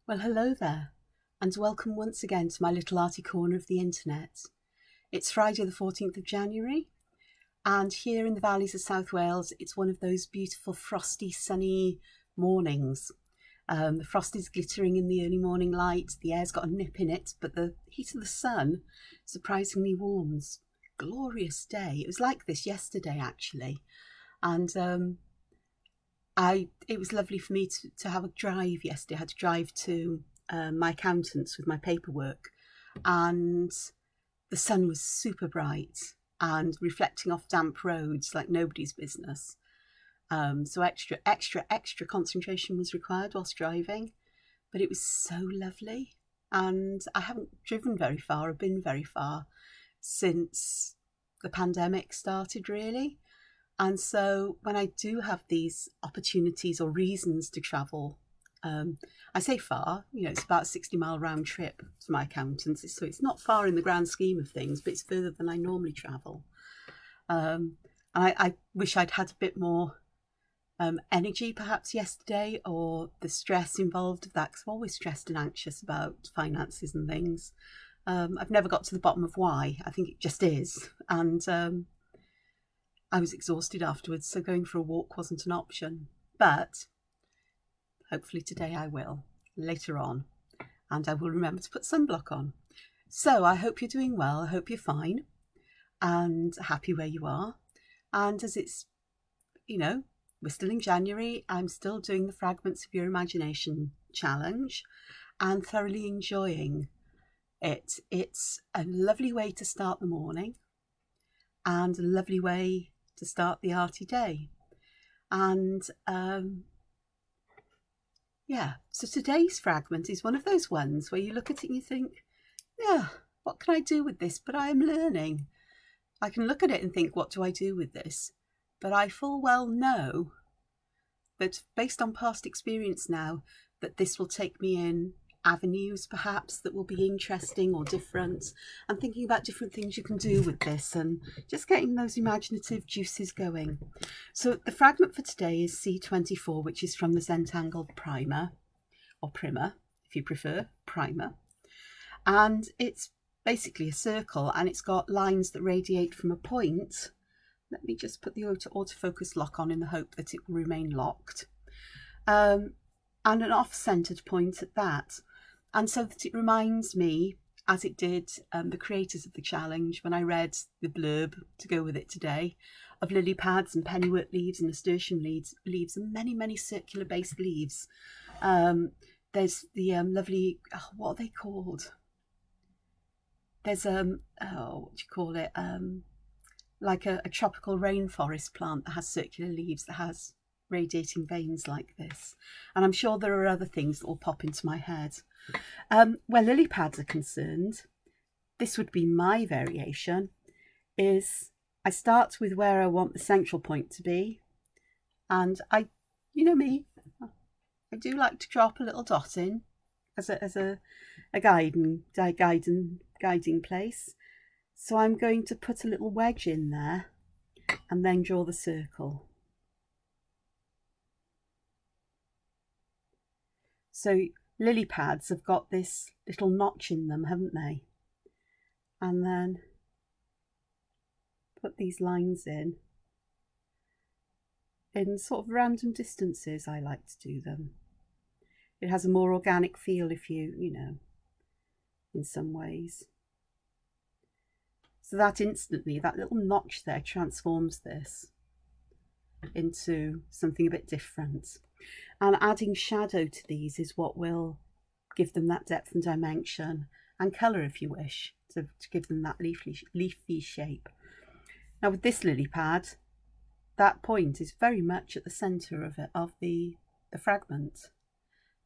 Well, hello there, and welcome once again to my little arty corner of the internet. It's Friday the 14th of January, and here in the valleys of South Wales, it's one of those beautiful frosty, sunny mornings. The frost is glittering in the early morning light, the air's got a nip in it, but the heat of the sun surprisingly warms. Glorious day. It was like this yesterday, actually, and it was lovely for me to have a drive yesterday. I had to drive to my accountant's with my paperwork, and the sun was super bright and reflecting off damp roads like nobody's business. So extra concentration was required whilst driving, but it was so lovely. And I haven't driven very far or been very far since the pandemic started, really. And so when I do have these opportunities or reasons to travel, I say far, it's about a 60-mile round trip to my accountant's. So it's not far in the grand scheme of things, but it's further than I normally travel. And I wish I'd had a bit more energy perhaps yesterday, or the stress involved of that, because I'm always stressed and anxious about finances and things. I've never got to the bottom of why. I think it just is. And I was exhausted afterwards, so going for a walk wasn't an option. But hopefully today I will, later on, and I will remember to put sunblock on. So I hope you're doing well, I hope you're fine and happy where you are. And as it's, we're still in January, I'm still doing the Fragments of Your Imagination challenge and thoroughly enjoying it. It's a lovely way to start the morning and a lovely way to start the arty day. And so today's fragment is one of those ones where you look at it and you think, what can I do with this? But I am learning. I can look at it and think, what do I do with this? But I full well know that based on past experience now, that this will take me in avenues perhaps that will be interesting or different, and thinking about different things you can do with this and just getting those imaginative juices going. So the fragment for today is C24, which is from the Zentangle primer, or primer if you prefer, primer, and it's basically a circle and it's got lines that radiate from a point. Let me just put the autofocus lock on in the hope that it will remain locked, and an off-centered point at that. And so that it reminds me, as it did the creators of the challenge when I read the blurb to go with it today, of lily pads and pennywort leaves and nasturtium leaves and many circular based leaves. There's the lovely, what are they called? There's what do you call it? Like a tropical rainforest plant that has circular leaves, that has radiating veins like this. And I'm sure there are other things that will pop into my head. Where lily pads are concerned, this would be my variation, is I start with where I want the central point to be, and you know me, I do like to drop a little dot in as a guiding place. So I'm going to put a little wedge in there and then draw the circle. So lily pads have got this little notch in them, haven't they? And then put these lines in sort of random distances. I like to do them. It has a more organic feel if you in some ways. So that instantly, that little notch there transforms this into something a bit different. And adding shadow to these is what will give them that depth and dimension, and colour if you wish, to give them that leafy shape. Now with this lily pad, that point is very much at the centre of the fragment.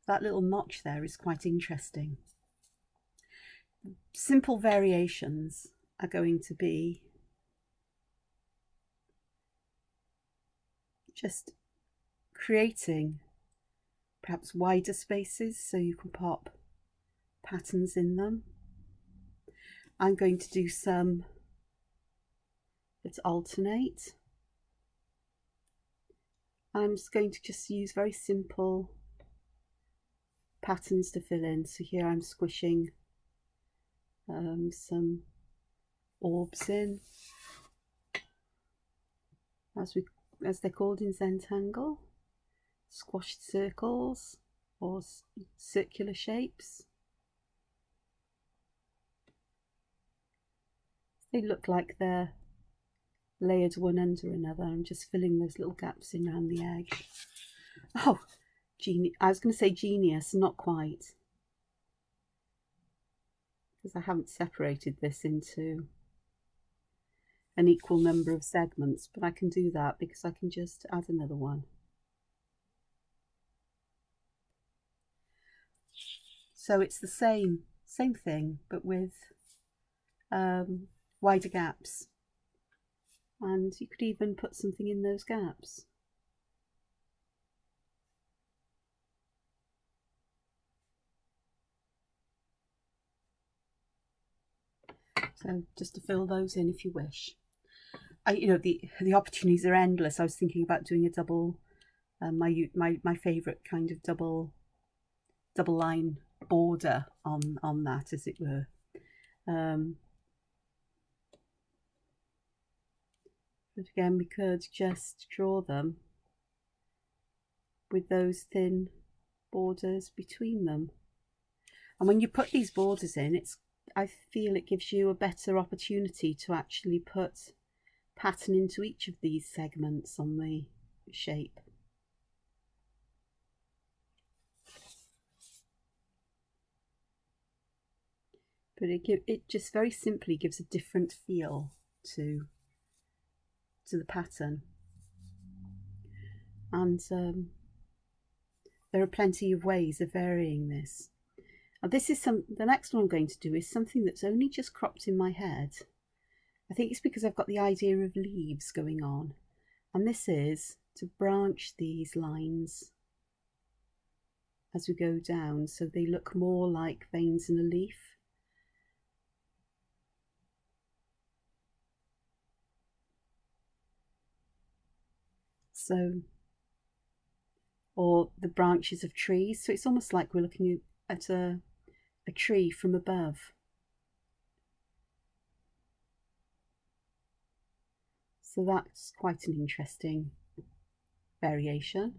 That little notch there is quite interesting. Simple variations are going to be just creating perhaps wider spaces so you can pop patterns in them. I'm going to do some that alternate. I'm just going to use very simple patterns to fill in. So here I'm squishing some orbs in, as they're called in Zentangle, squashed circles or circular shapes. They look like they're layered one under another. I'm just filling those little gaps in around the edge. Oh, I was going to say genius, not quite, because I haven't separated this into an equal number of segments, but I can do that because I can just add another one. So it's the same thing, but with wider gaps, and you could even put something in those gaps. So just to fill those in if you wish. You know, the opportunities are endless. I was thinking about doing a double, my favourite kind of double line border on that, as it were. But again, we could just draw them with those thin borders between them. And when you put these borders in, I feel it gives you a better opportunity to actually put pattern into each of these segments on the shape. But it just very simply gives a different feel to the pattern. And there are plenty of ways of varying this. Now the next one I'm going to do is something that's only just cropped in my head. I think it's because I've got the idea of leaves going on. And this is to branch these lines as we go down so they look more like veins in a leaf. So, or the branches of trees. So it's almost like we're looking at a tree from above. So that's quite an interesting variation.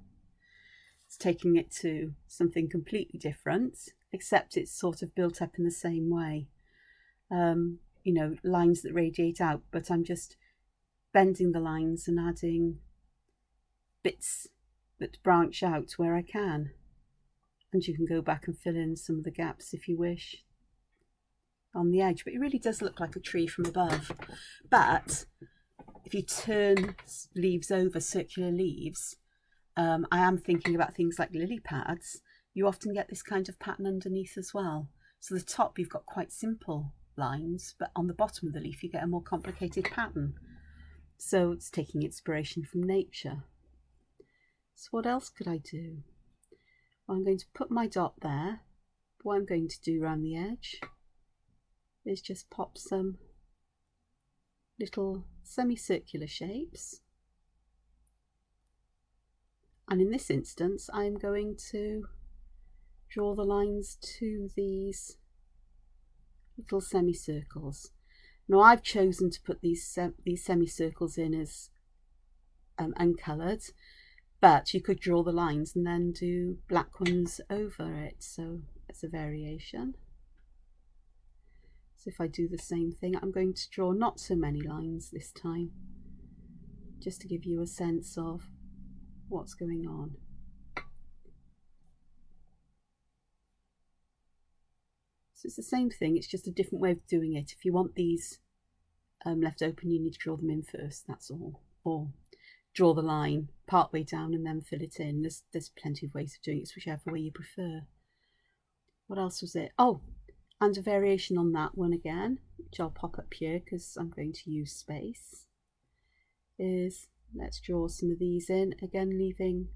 It's taking it to something completely different, except it's sort of built up in the same way. You know, lines that radiate out, but I'm just bending the lines and adding bits that branch out where I can. And you can go back and fill in some of the gaps if you wish on the edge, but it really does look like a tree from above. But if you turn leaves over, circular leaves, I am thinking about things like lily pads. You often get this kind of pattern underneath as well. So the top you've got quite simple lines, but on the bottom of the leaf you get a more complicated pattern. So it's taking inspiration from nature. So what else could I do? Well, I'm going to put my dot there. What I'm going to do around the edge is just pop some little semicircular shapes. And in this instance, I'm going to draw the lines to these little semicircles. Now I've chosen to put these semicircles in as uncoloured, but you could draw the lines and then do black ones over it. So it's a variation. So if I do the same thing, I'm going to draw not so many lines this time, just to give you a sense of what's going on. So it's the same thing, it's just a different way of doing it. If you want these left open, you need to draw them in first, that's all. Or draw the line part way down and then fill it in. There's plenty of ways of doing it, it's whichever way you prefer. What else was it? Oh, and a variation on that one again, which I'll pop up here because I'm going to use space, is let's draw some of these in, again leaving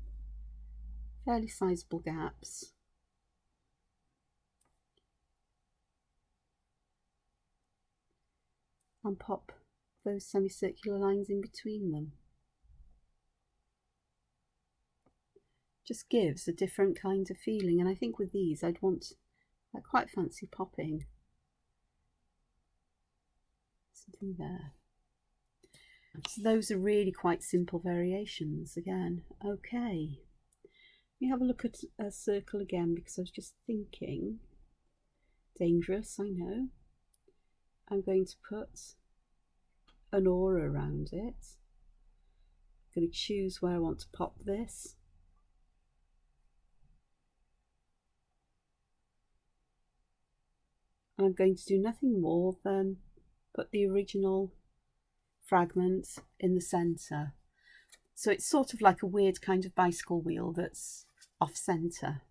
fairly sizable gaps. And pop those semicircular lines in between them. just gives a different kind of feeling. And I think with these I quite fancy popping something there. So those are really quite simple variations again. Okay, let me have a look at a circle again, because I was just thinking, dangerous, I know. I'm going to put an aura around it. I'm going to choose where I want to pop this. And I'm going to do nothing more than put the original fragment in the centre. So it's sort of like a weird kind of bicycle wheel that's off centre.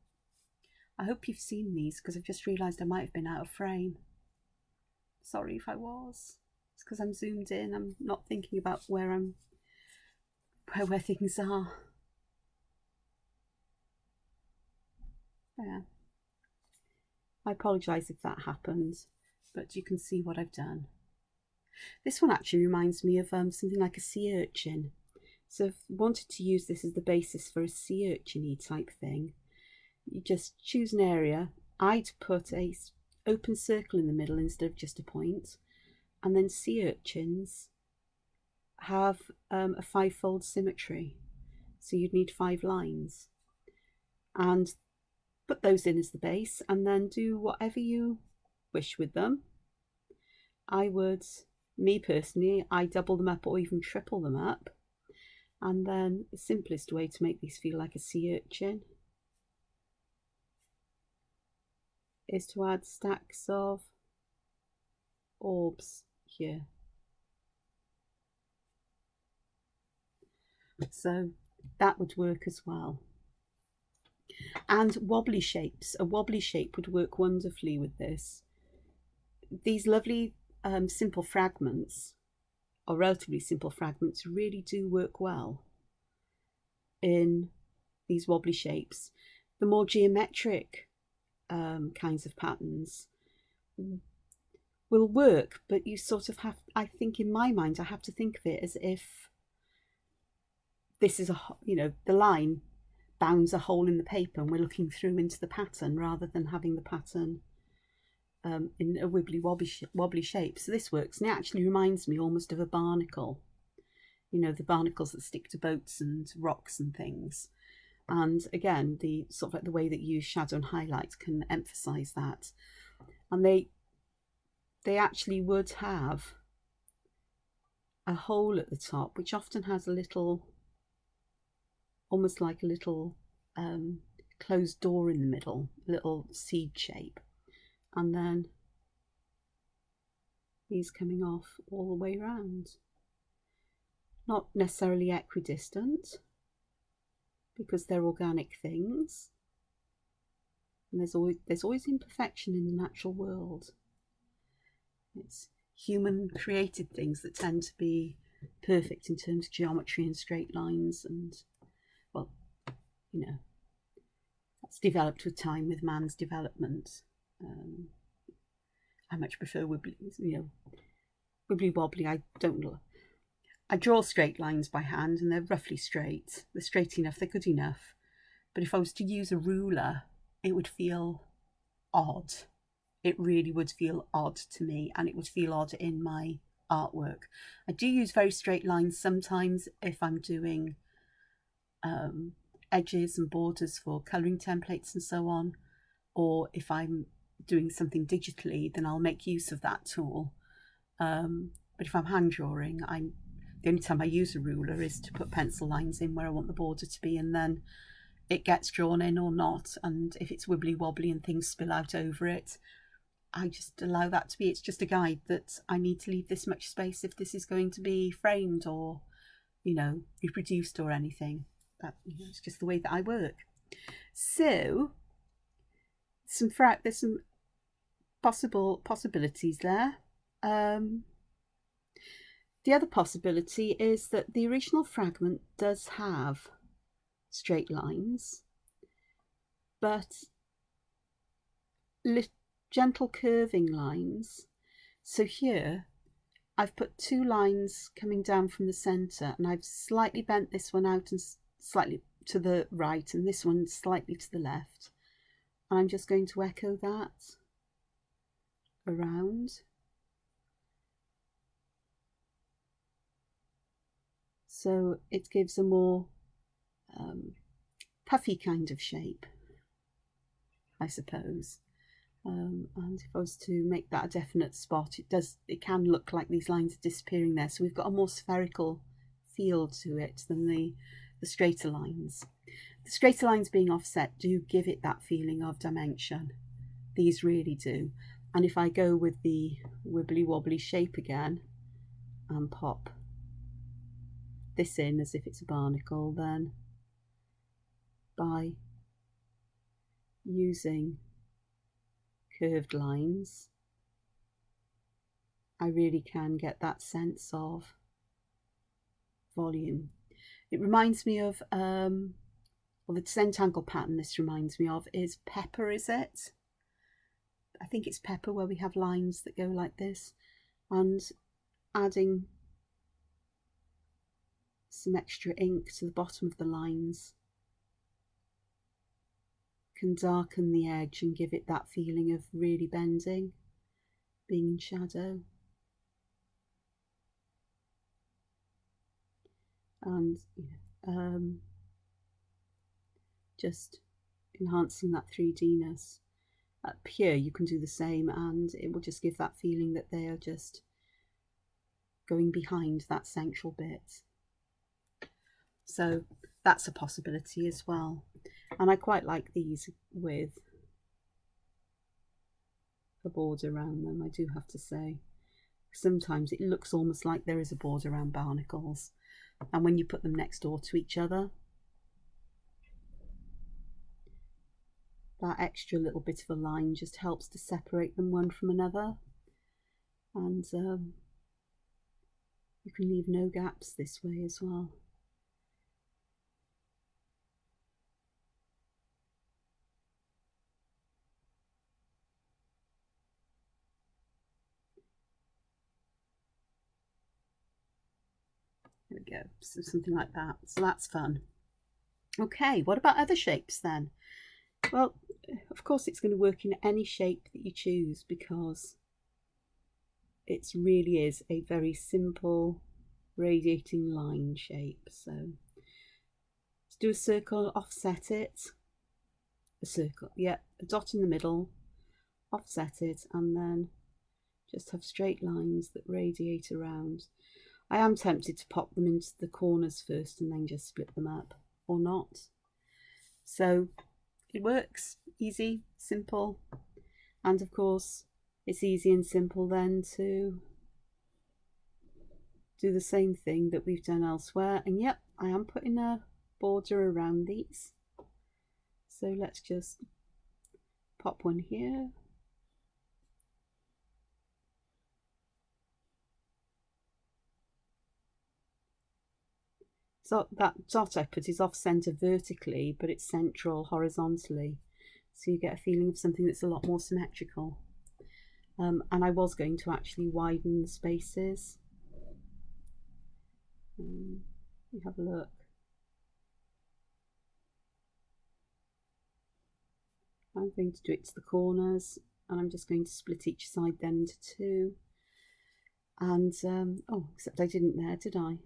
I hope you've seen these, because I've just realised I might have been out of frame. Sorry if I was. It's because I'm zoomed in. I'm not thinking about where things are. Yeah. I apologise if that happened, but you can see what I've done. This one actually reminds me of something like a sea urchin. So if you wanted to use this as the basis for a sea urchin-y type thing, you just choose an area. I'd put a open circle in the middle instead of just a point, and then sea urchins have a 5-fold symmetry, so you'd need 5 lines, and put those in as the base, and then do whatever you wish with them. Me personally, I double them up or even triple them up. And then the simplest way to make these feel like a sea urchin is to add stacks of orbs here. So that would work as well. And wobbly shapes. A wobbly shape would work wonderfully with this. These lovely simple fragments, or relatively simple fragments, really do work well in these wobbly shapes. The more geometric kinds of patterns will work, but you sort of have, I think in my mind, I have to think of it as if this is the line bounds a hole in the paper and we're looking through into the pattern, rather than having the pattern in a wibbly wobbly shape. So this works, and it actually reminds me almost of a barnacle. The barnacles that stick to boats and rocks and things. And again, the sort of like the way that you use shadow and highlight can emphasize that. And they actually would have a hole at the top, which often has a little, almost like a little closed door in the middle, little seed shape. And then these coming off all the way around. Not necessarily equidistant, because they're organic things, and there's always imperfection in the natural world. It's human created things that tend to be perfect in terms of geometry and straight lines, and well, that's developed with time, with man's development. I much prefer wibbly wobbly. I don't know. I draw straight lines by hand, and they're roughly straight. They're straight enough, they're good enough. But if I was to use a ruler, it would feel odd. It really would feel odd to me, and it would feel odd in my artwork. I do use very straight lines sometimes if I'm doing edges and borders for colouring templates and so on, or if I'm doing something digitally, then I'll make use of that tool. But if I'm hand drawing, the only time I use a ruler is to put pencil lines in where I want the border to be, and then it gets drawn in or not. And if it's wibbly wobbly and things spill out over it, I just allow that to be. It's just a guide that I need to leave this much space if this is going to be framed or, reproduced or anything. That, it's just the way that I work. So there's some possibilities there. The other possibility is that the original fragment does have straight lines, but gentle curving lines. So here I've put 2 lines coming down from the centre, and I've slightly bent this one out and slightly to the right and this one slightly to the left. And I'm just going to echo that around. So it gives a more puffy kind of shape, I suppose. And if I was to make that a definite spot, it can look like these lines are disappearing there. So we've got a more spherical feel to it than the straighter lines. The straighter lines being offset do give it that feeling of dimension. These really do. And if I go with the wibbly wobbly shape again and pop this in as if it's a barnacle, then by using curved lines, I really can get that sense of volume. It reminds me of the Zentangle pattern. This reminds me of is Pepper, is it? I think it's Pepper, where we have lines that go like this, and adding some extra ink to the bottom of the lines can darken the edge and give it that feeling of really bending, being in shadow. And just enhancing that 3D-ness. Up here you can do the same, and it will just give that feeling that they are just going behind that central bit. So that's a possibility as well. And I quite like these with a border around them, I do have to say. Sometimes it looks almost like there is a border around barnacles, and when you put them next door to each other, that extra little bit of a line just helps to separate them one from another, and you can leave no gaps this way as well. There we go, so something like that. So that's fun. Okay, what about other shapes then? Well, of course it's going to work in any shape that you choose, because it really is a very simple radiating line shape. So let's do a circle, offset it, a circle, yeah, a dot in the middle, offset it, and then just have straight lines that radiate around. I am tempted to pop them into the corners first and then just split them up, or not. So it works, easy, simple, and of course it's easy and simple then to do the same thing that we've done elsewhere. And yep, I am putting a border around these, so let's just pop one here. So that dot I put is off centre vertically, but it's central horizontally. So you get a feeling of something that's a lot more symmetrical. And I was going to actually widen the spaces. You have a look. I'm going to do it to the corners, and I'm just going to split each side then into two. And, oh, except I didn't there, did I?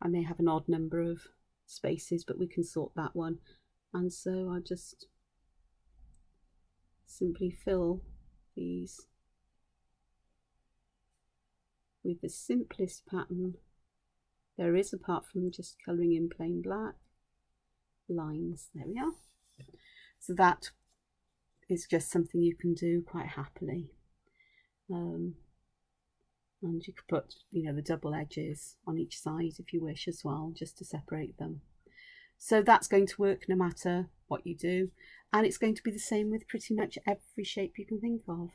I may have an odd number of spaces, but we can sort that one. And so I just simply fill these with the simplest pattern there is, apart from just colouring in plain black lines. There we are. So that is just something you can do quite happily. And you could put, you know, the double edges on each side if you wish as well, just to separate them. So that's going to work no matter what you do, and it's going to be the same with pretty much every shape you can think of.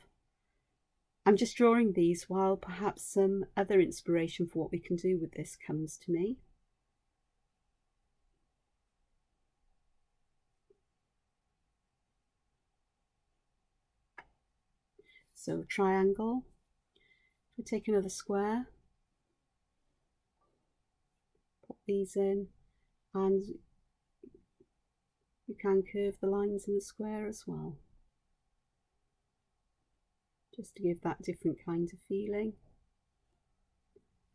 I'm just drawing these while perhaps some other inspiration for what we can do with this comes to me. So triangle, we take another square, put these in, And you can curve the lines in a square as well, just to give that different kind of feeling.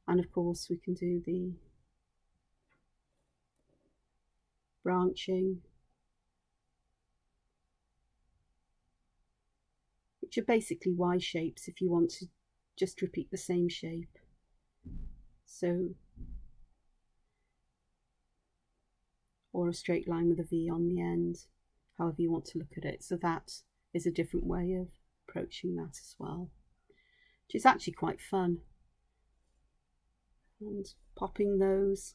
And of course we can do the branching, which are basically Y shapes if you want to just repeat the same shape. So, or a straight line with a V on the end, however you want to look at it. So that is a different way of approaching that as well, which is actually quite fun. And popping those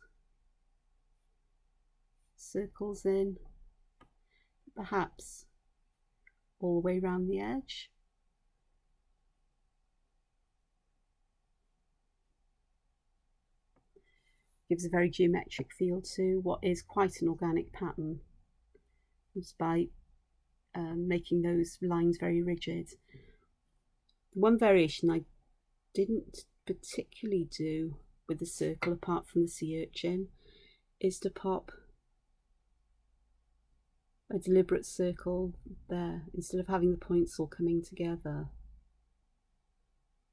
circles in, perhaps all the way around the edge. Gives a very geometric feel to what is quite an organic pattern, just by making those lines very rigid. One variation I didn't particularly do with the circle, apart from the sea urchin, is to pop a deliberate circle there instead of having the points all coming together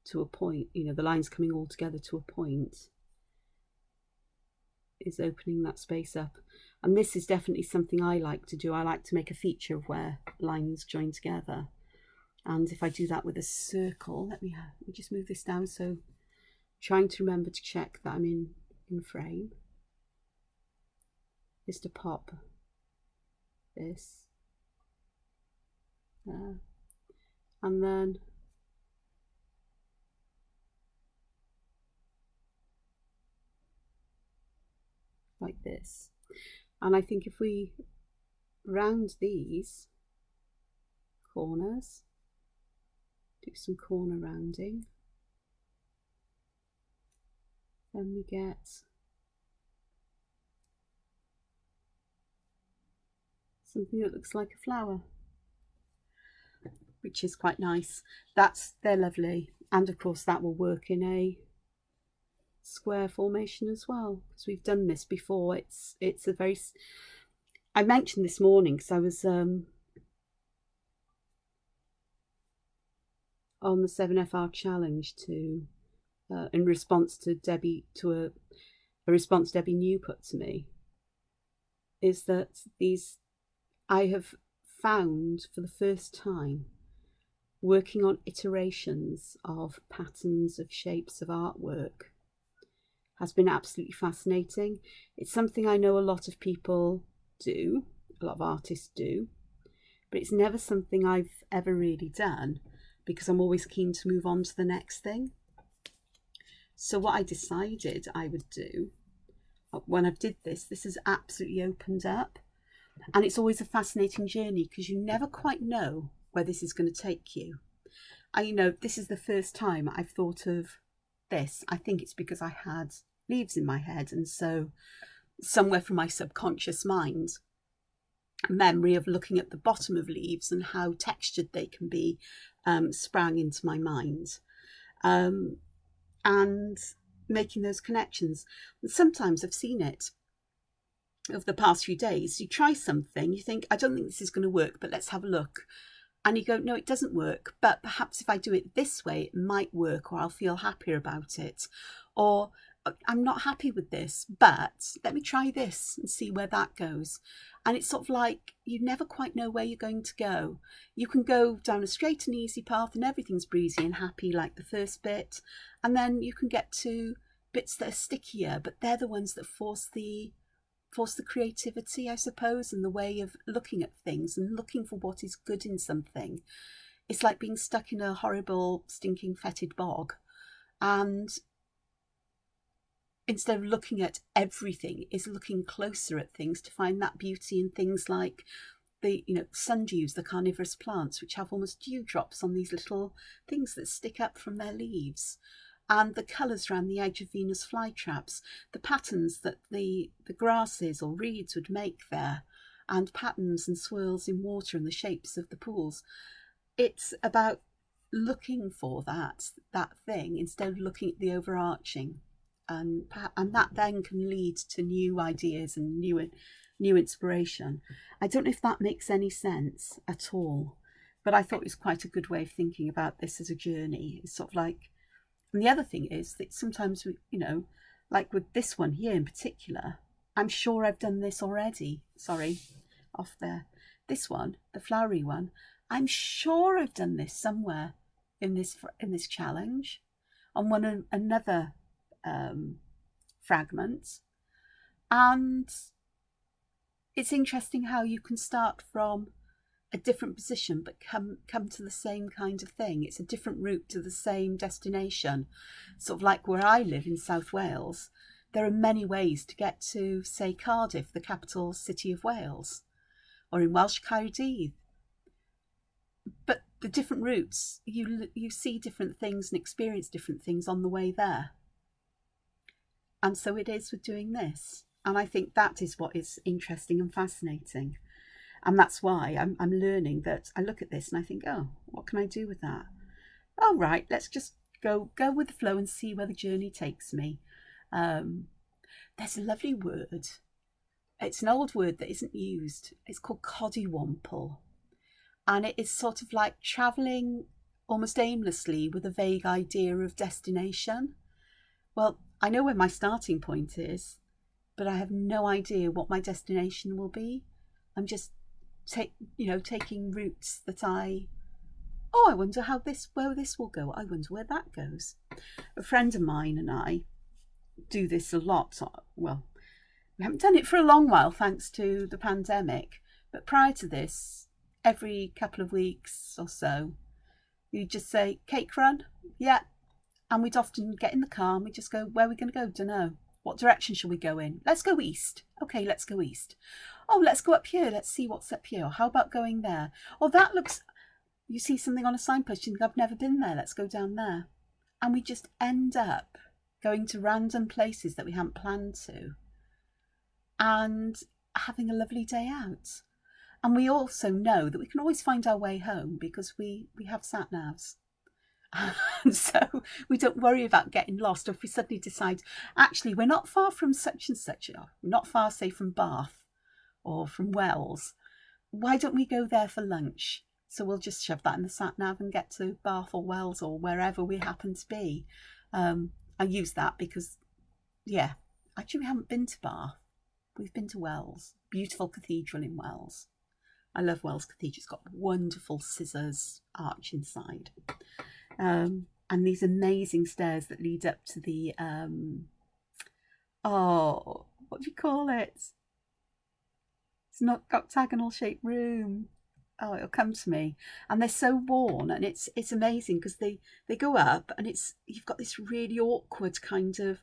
to a point, you know, the lines coming all together to a point, is opening that space up. And this is definitely something I like to do. I like to make a feature of where lines join together. And if I do that with a circle, let me just move this down, so trying to remember to check that I'm in frame, is to pop this there, and then like this. And I think if we round these corners, do some corner rounding, then we get something that looks like a flower, which is quite nice. They're lovely. And of course that will work in a square formation as well, because we've done this before. It's a very, I mentioned this morning because I was on the 7FR challenge to in response to Debbie, to a response Debbie New put to me, is that I have found for the first time, working on iterations of patterns, of shapes, of artwork, has been absolutely fascinating. It's something I know a lot of people do, a lot of artists do, but it's never something I've ever really done, because I'm always keen to move on to the next thing. So what I decided I would do when I've did this has absolutely opened up. And it's always a fascinating journey, because you never quite know where this is going to take you. You know, this is the first time I've thought of this. I think it's because I had leaves in my head, and so somewhere from my subconscious mind, a memory of looking at the bottom of leaves and how textured they can be sprang into my mind, and making those connections. And sometimes I've seen it over the past few days. You try something, you think, I don't think this is going to work, but let's have a look. And you go, no, it doesn't work, but perhaps if I do it this way, it might work, or I'll feel happier about it. Or I'm not happy with this, but let me try this and see where that goes. And it's sort of like you never quite know where you're going to go. You can go down a straight and easy path and everything's breezy and happy like the first bit, and then you can get to bits that are stickier, but they're the ones that force the creativity, I suppose, and the way of looking at things and looking for what is good in something. It's like being stuck in a horrible, stinking, fetid bog, and instead of looking at everything, is looking closer at things to find that beauty in things like the, you know, sundews, the carnivorous plants, which have almost dewdrops on these little things that stick up from their leaves, and the colours around the edge of Venus flytraps, the patterns that the grasses or reeds would make there, and patterns and swirls in water and the shapes of the pools. It's about looking for that thing instead of looking at the overarching. and that then can lead to new ideas and new inspiration. I don't know if that makes any sense at all, but I thought it was quite a good way of thinking about this as a journey. It's sort of like, and the other thing is that sometimes we, you know, like with this one here in particular, I'm sure I've done this already. Sorry, off there. This one, the flowery one, I'm sure I've done this somewhere in this challenge on another fragment. And it's interesting how you can start from a different position but come to the same kind of thing. It's a different route to the same destination. Sort of like where I live in South Wales, there are many ways to get to, say, Cardiff, the capital city of Wales, or in Welsh Caerdydd. But the different routes, you see different things and experience different things on the way there. And so it is with doing this. And I think that is what is interesting and fascinating. And that's why I'm learning that I look at this and I think, oh, what can I do with that? Oh, right, let's just go with the flow and see where the journey takes me. There's a lovely word. It's an old word that isn't used. It's called coddywomple. And it is sort of like travelling almost aimlessly with a vague idea of destination. Well, I know where my starting point is, but I have no idea what my destination will be. I'm just taking routes that I wonder where this will go. I wonder where that goes. A friend of mine and I do this a lot. Well, we haven't done it for a long while thanks to the pandemic, but prior to this, every couple of weeks or so, you'd just say, cake run? Yeah. And we'd often get in the car and we'd just go, where are we going to go? Dunno. What direction shall we go in? Let's go east. Okay, let's go east. Oh, let's go up here. Let's see what's up here. How about going there? Oh, that looks... You see something on a signpost, you think, I've never been there. Let's go down there. And we just end up going to random places that we hadn't planned to and having a lovely day out. And we also know that we can always find our way home because we have sat-navs. And so we don't worry about getting lost. Or if we suddenly decide, actually, we're not far from such and such, we're not far, say, from Bath or from Wells, why don't we go there for lunch? So we'll just shove that in the sat-nav and get to Bath or Wells or wherever we happen to be. I use that because, yeah, actually we haven't been to Bath. We've been to Wells. Beautiful cathedral in Wells. I love Wells Cathedral. It's got wonderful scissors arch inside. And these amazing stairs that lead up to the, what do you call it? It's not octagonal shaped room. Oh, it'll come to me. And they're so worn, and it's amazing because they go up, and you've got this really awkward kind of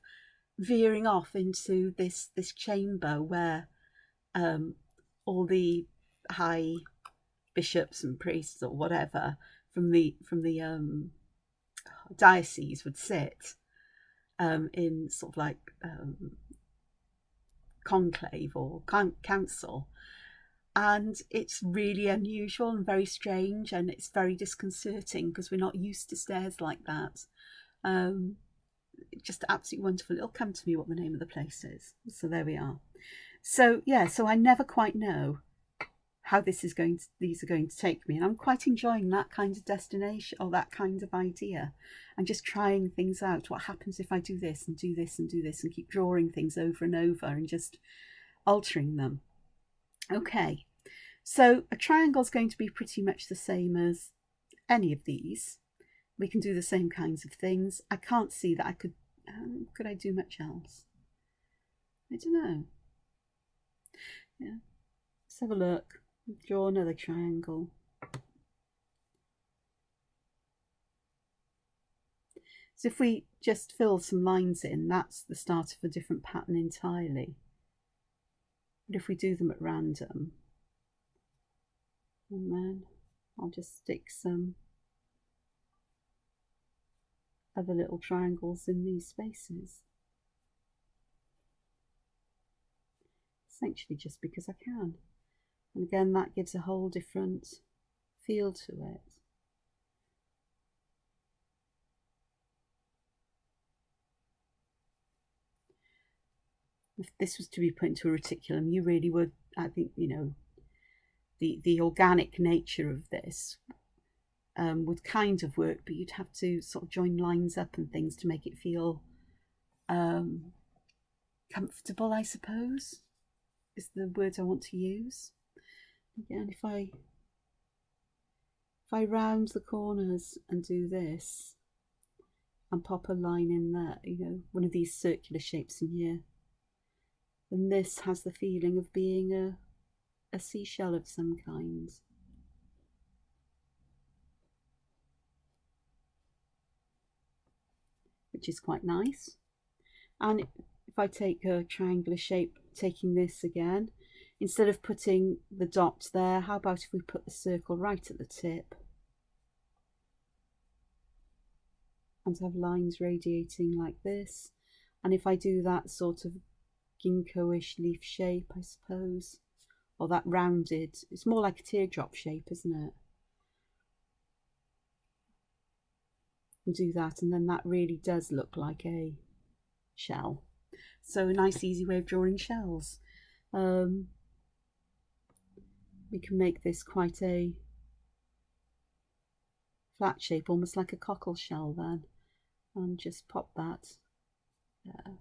veering off into this chamber where all the high bishops and priests or whatever from the diocese would sit in sort of like conclave or council. And it's really unusual and very strange, and it's very disconcerting because we're not used to stairs like that. Just absolutely wonderful. It'll come to me what the name of the place is. So there we are. So yeah, so I never quite know how these are going to take me, and I'm quite enjoying that kind of destination or that kind of idea, and just trying things out. What happens if I do this and do this and do this and keep drawing things over and over and just altering them? Okay, so a triangle is going to be pretty much the same as any of these. We can do the same kinds of things. I can't see that I could I do much else? I don't know. Yeah, let's have a look. Draw another triangle. So if we just fill some lines in, that's the start of a different pattern entirely. But if we do them at random, and then I'll just stick some other little triangles in these spaces. Essentially just because I can. And again, that gives a whole different feel to it. if this was to be put into a reticulum, you really would, I think, you know, the organic nature of this would kind of work, but you'd have to sort of join lines up and things to make it feel comfortable, I suppose, is the word I want to use. Again, if I round the corners and do this and pop a line in there, you know, one of these circular shapes in here, then this has the feeling of being a seashell of some kind. Which is quite nice. And if I take a triangular shape, taking this again, instead of putting the dot there, how about if we put the circle right at the tip and have lines radiating like this? And if I do that sort of ginkgo-ish leaf shape, I suppose, or that rounded, it's more like a teardrop shape, isn't it? And do that, and then that really does look like a shell. So a nice easy way of drawing shells. We can make this quite a flat shape, almost like a cockle shell then, and just pop that there.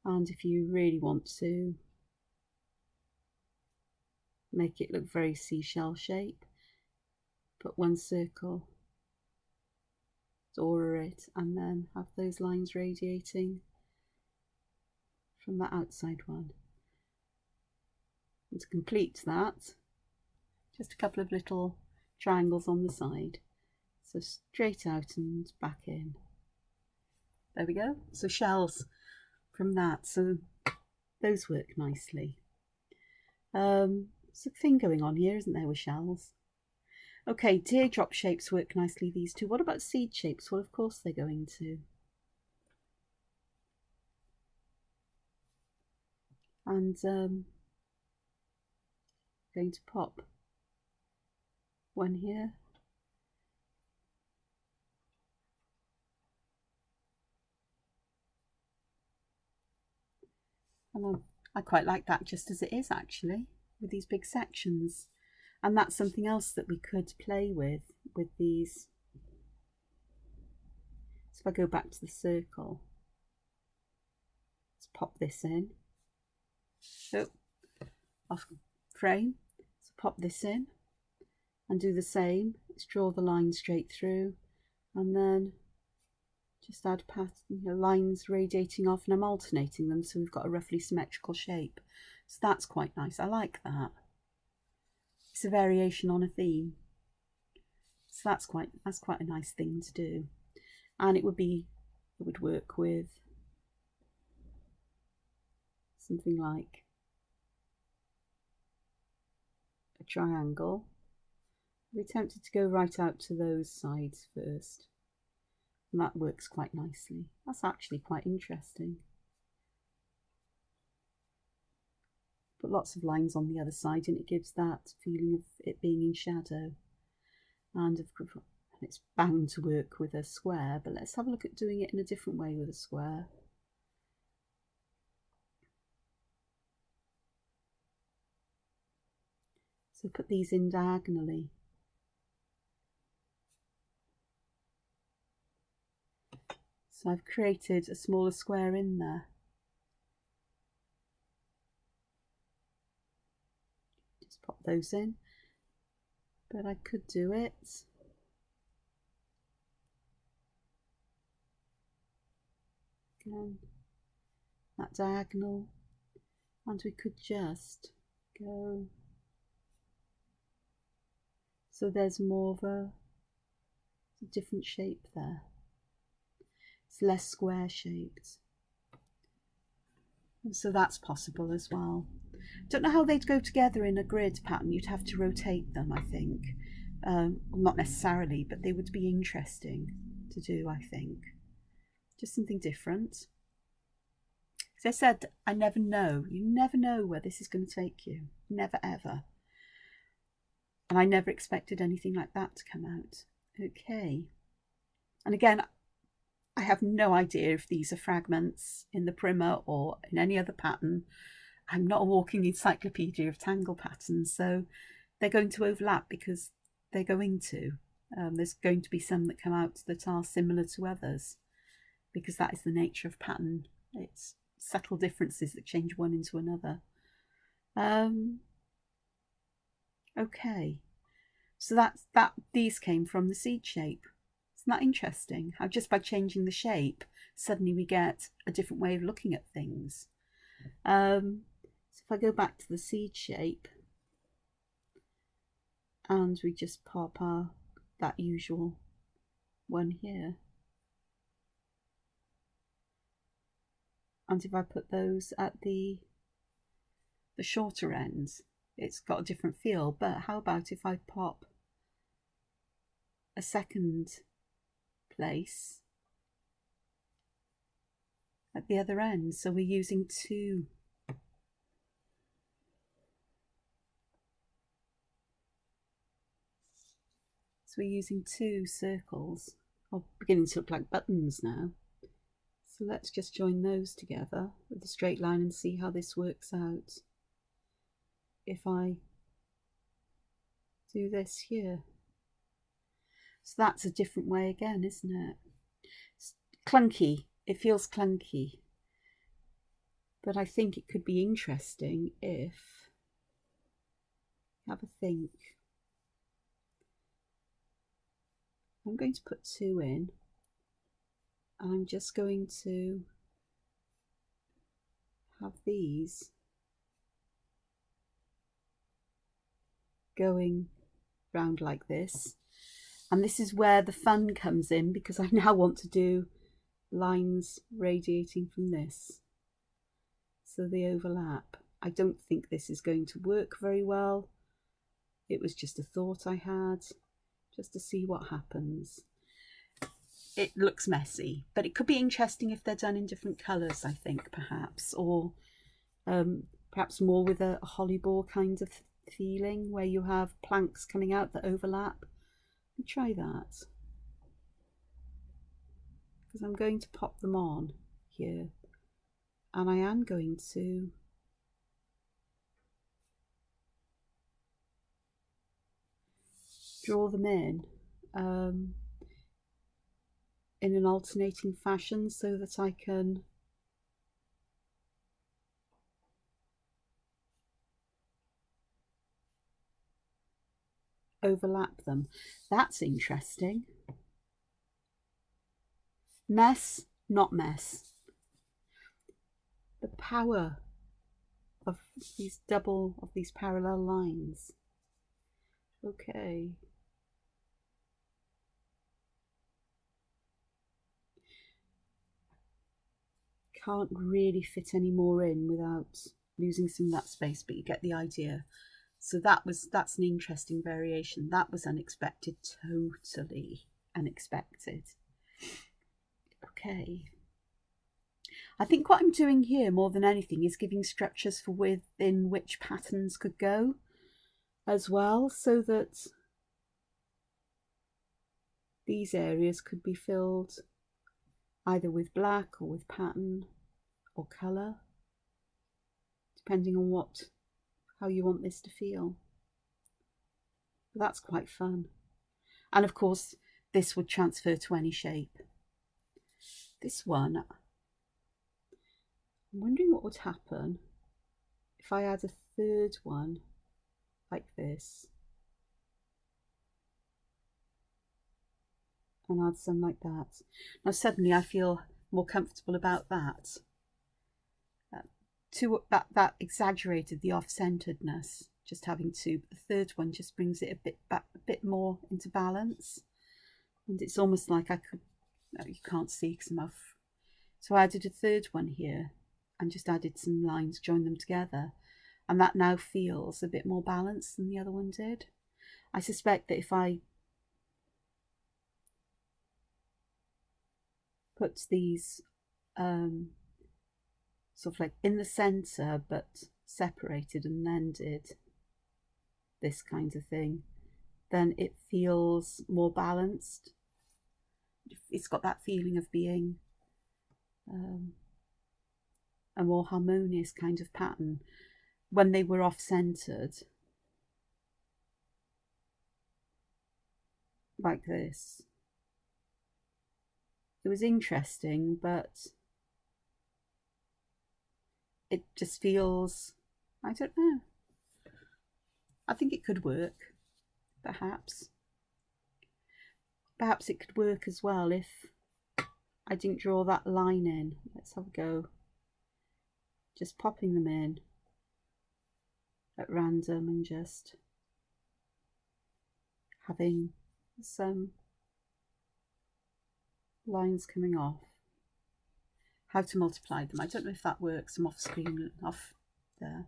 And if you really want to make it look very seashell shape, put one circle, draw it, and then have those lines radiating from the outside one. And to complete that, just a couple of little triangles on the side, so straight out and back in. There we go. So shells from that, so those work nicely. There's a thing going on here, isn't there, with shells? Okay, teardrop shapes work nicely, these two. What about seed shapes? Well, of course they're going to. And going to pop one here. And I quite like that just as it is, actually, with these big sections. And that's something else that we could play with these. So if I go back to the circle, let's pop this in. So off frame, so pop this in and do the same. Let's draw the line straight through and then just add lines radiating off, and I'm alternating them so we've got a roughly symmetrical shape. So that's quite nice. I like that. It's a variation on a theme. So that's quite a nice thing to do. And it would work with something like a triangle. We're tempted to go right out to those sides first. And that works quite nicely. That's actually quite interesting. Put lots of lines on the other side and it gives that feeling of it being in shadow. And it's bound to work with a square, but let's have a look at doing it in a different way with a square. So put these in diagonally. So I've created a smaller square in there. Just pop those in. But I could do it again, that diagonal, and we could just go. So there's more of a different shape there. It's less square shaped. So that's possible as well. Don't know how they'd go together in a grid pattern. You'd have to rotate them, I think. Not necessarily, but they would be interesting to do, I think. Just something different. As I said, I never know. You never know where this is going to take you. Never, ever. And I never expected anything like that to come out. Okay. And again, I have no idea if these are fragments in the primer or in any other pattern. I'm not a walking encyclopedia of tangle patterns, so they're going to overlap because they're going to. There's going to be some that come out that are similar to others, because that is the nature of pattern. It's subtle differences that change one into another. Okay, so that these came from the seed shape. Isn't that interesting? How just by changing the shape, suddenly we get a different way of looking at things. So if I go back to the seed shape, and we just pop that usual one here, and if I put those at the shorter ends, it's got a different feel. But how about if I pop a second place at the other end? So we're using two. So we're using two circles. Oh, beginning to look like buttons now. So let's just join those together with a straight line and see how this works out. If I do this here. So that's a different way again, isn't it? It's clunky. It feels clunky. But I think it could be interesting if, have a think. I'm going to put two in. I'm just going to have these going round like this. And this is where the fun comes in, because I now want to do lines radiating from this. So they overlap. I don't think this is going to work very well. It was just a thought I had, just to see what happens. It looks messy, but it could be interesting if they're done in different colours, I think, perhaps, or perhaps more with a hollyball kind of feeling, where you have planks coming out that overlap. Let me try that, because I'm going to pop them on here, and I am going to draw them in an alternating fashion, so that I can overlap them. That's interesting. Mess, not mess. The power of these parallel lines. Okay. Can't really fit any more in without losing some of that space, but you get the idea. So that's an interesting variation. That was unexpected, totally unexpected. Okay. I think what I'm doing here more than anything is giving structures for within which patterns could go as well, so that these areas could be filled either with black or with pattern or colour, depending on how you want this to feel. That's quite fun. And of course, this would transfer to any shape. This one, I'm wondering what would happen if I add a third one like this, and add some like that. Now suddenly I feel more comfortable about that. That exaggerated the off-centeredness, just having two. But the third one just brings it a bit more into balance, and it's almost like I could. No, you can't see because I'm off. So I added a third one here, and just added some lines, joined them together, and that now feels a bit more balanced than the other one did. I suspect that if I put these sort of like in the center but separated, and then did this kind of thing, then it feels more balanced it's got that feeling of being a more harmonious kind of pattern. When they were off-centered, like this, it was interesting, but it just feels, I don't know. I think it could work, perhaps. Perhaps it could work as well if I didn't draw that line in. Let's have a go. Just popping them in at random and just having some lines coming off. How to multiply them. I don't know if that works. I'm off screen, off there.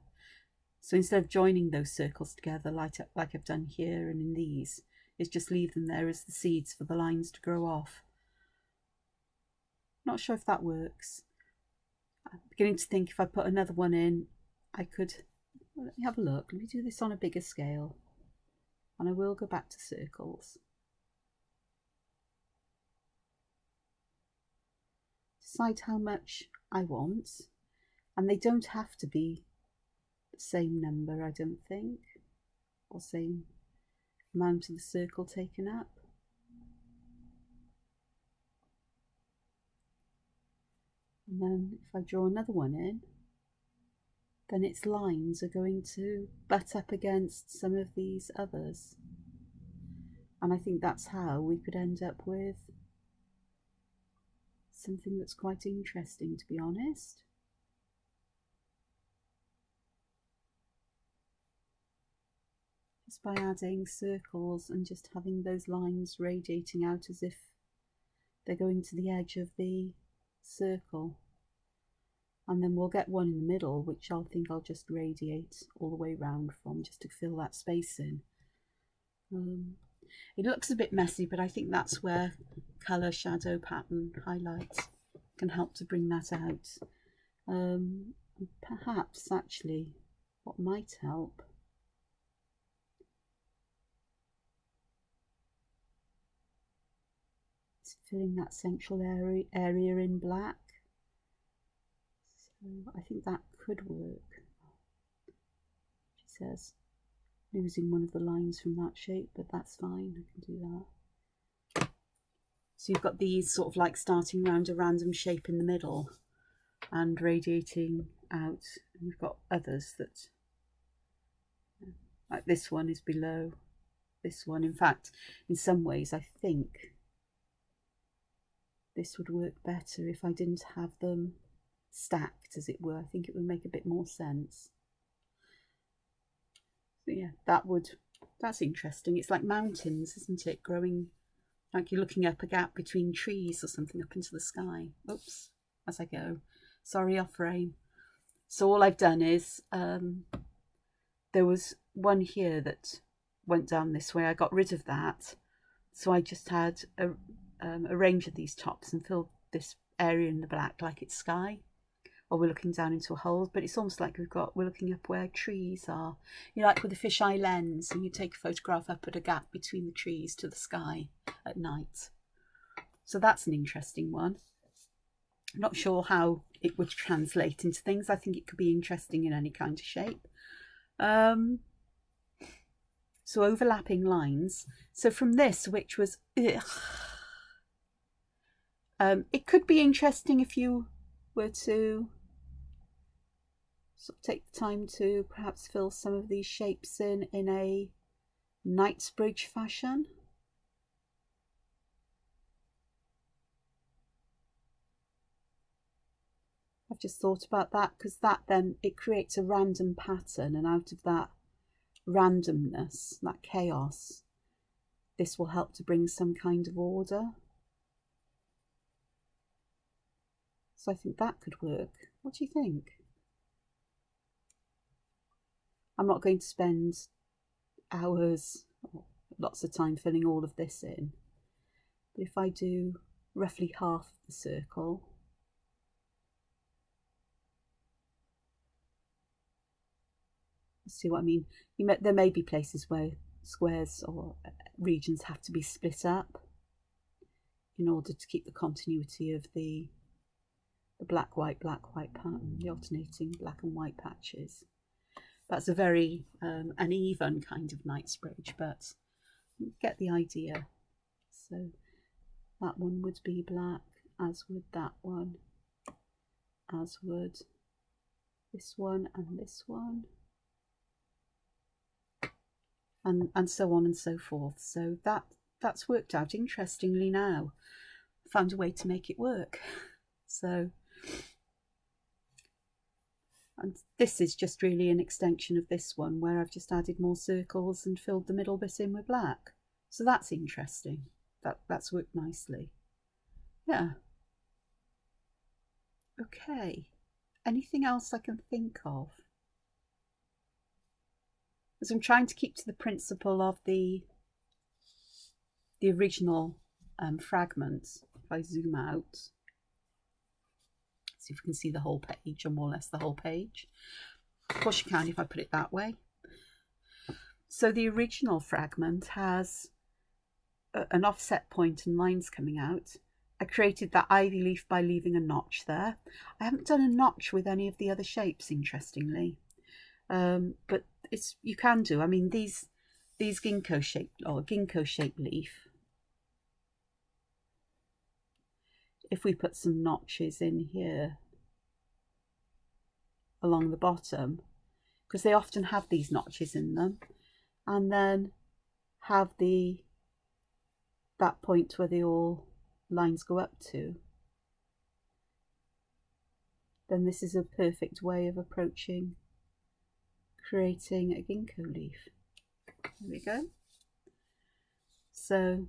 So instead of joining those circles together like I've done here and in these, is just leave them there as the seeds for the lines to grow off. Not sure if that works. I'm beginning to think if I put another one in, I could, well, let me have a look. Let me do this on a bigger scale. And I will go back to circles. Decide how much I want. And they don't have to be the same number, I don't think. Or same amount of the circle taken up. And then if I draw another one in, then its lines are going to butt up against some of these others. And I think that's how we could end up with something that's quite interesting, to be honest. Just by adding circles and just having those lines radiating out as if they're going to the edge of the circle. And then we'll get one in the middle, which I think I'll just radiate all the way round from, just to fill that space in. It looks a bit messy, but I think that's where colour, shadow, pattern, highlight can help to bring that out. Perhaps actually what might help is filling that central area in black. So I think that could work. She says losing one of the lines from that shape, but that's fine, I can do that. So you've got these sort of like starting around a random shape in the middle and radiating out, and you've got others that, like this one is below this one. In fact, in some ways I think this would work better if I didn't have them stacked, as it were. I think it would make a bit more sense. So yeah, that's interesting. It's like mountains, isn't it? Growing, like you're looking up a gap between trees or something up into the sky. Oops, as I go. Sorry, off frame. So all I've done is, there was one here that went down this way. I got rid of that. So I just had a range of these tops and filled this area in the black like it's sky. Or we're looking down into a hole, but it's almost like we're looking up where trees are. You know, like with a fisheye lens, and you take a photograph up at a gap between the trees to the sky at night. So that's an interesting one. I'm not sure how it would translate into things. I think it could be interesting in any kind of shape. So overlapping lines. So from this, which was, it could be interesting if you were to sort of take the time to perhaps fill some of these shapes in a Knightsbridge fashion. I've just thought about that, because that then it creates a random pattern, and out of that randomness, that chaos, this will help to bring some kind of order. So I think that could work. What do you think? I'm not going to spend hours or lots of time filling all of this in, but if I do roughly half of the circle, see what I mean? There may be places where squares or regions have to be split up in order to keep the continuity of the black, white pattern, the alternating black and white patches. That's a very uneven kind of Knightsbridge, but you get the idea. So that one would be black, as would that one, as would this one and this one, and so on and so forth. So that's worked out interestingly now. Found a way to make it work. So, and this is just really an extension of this one, where I've just added more circles and filled the middle bit in with black. So that's interesting. That's worked nicely. Yeah. Okay. Anything else I can think of? As I'm trying to keep to the principle of the original fragment. If I zoom out, see if you can see the whole page, or more or less the whole page. Of course you can if I put it that way. So the original fragment has an offset point and lines coming out. I created that ivy leaf by leaving a notch there. I haven't done a notch with any of the other shapes, interestingly, but you can do. I mean, these ginkgo shaped leaf, if we put some notches in here along the bottom, because they often have these notches in them, and then have that point where the all lines go up to, then this is a perfect way of approaching creating a ginkgo leaf. There we go. So,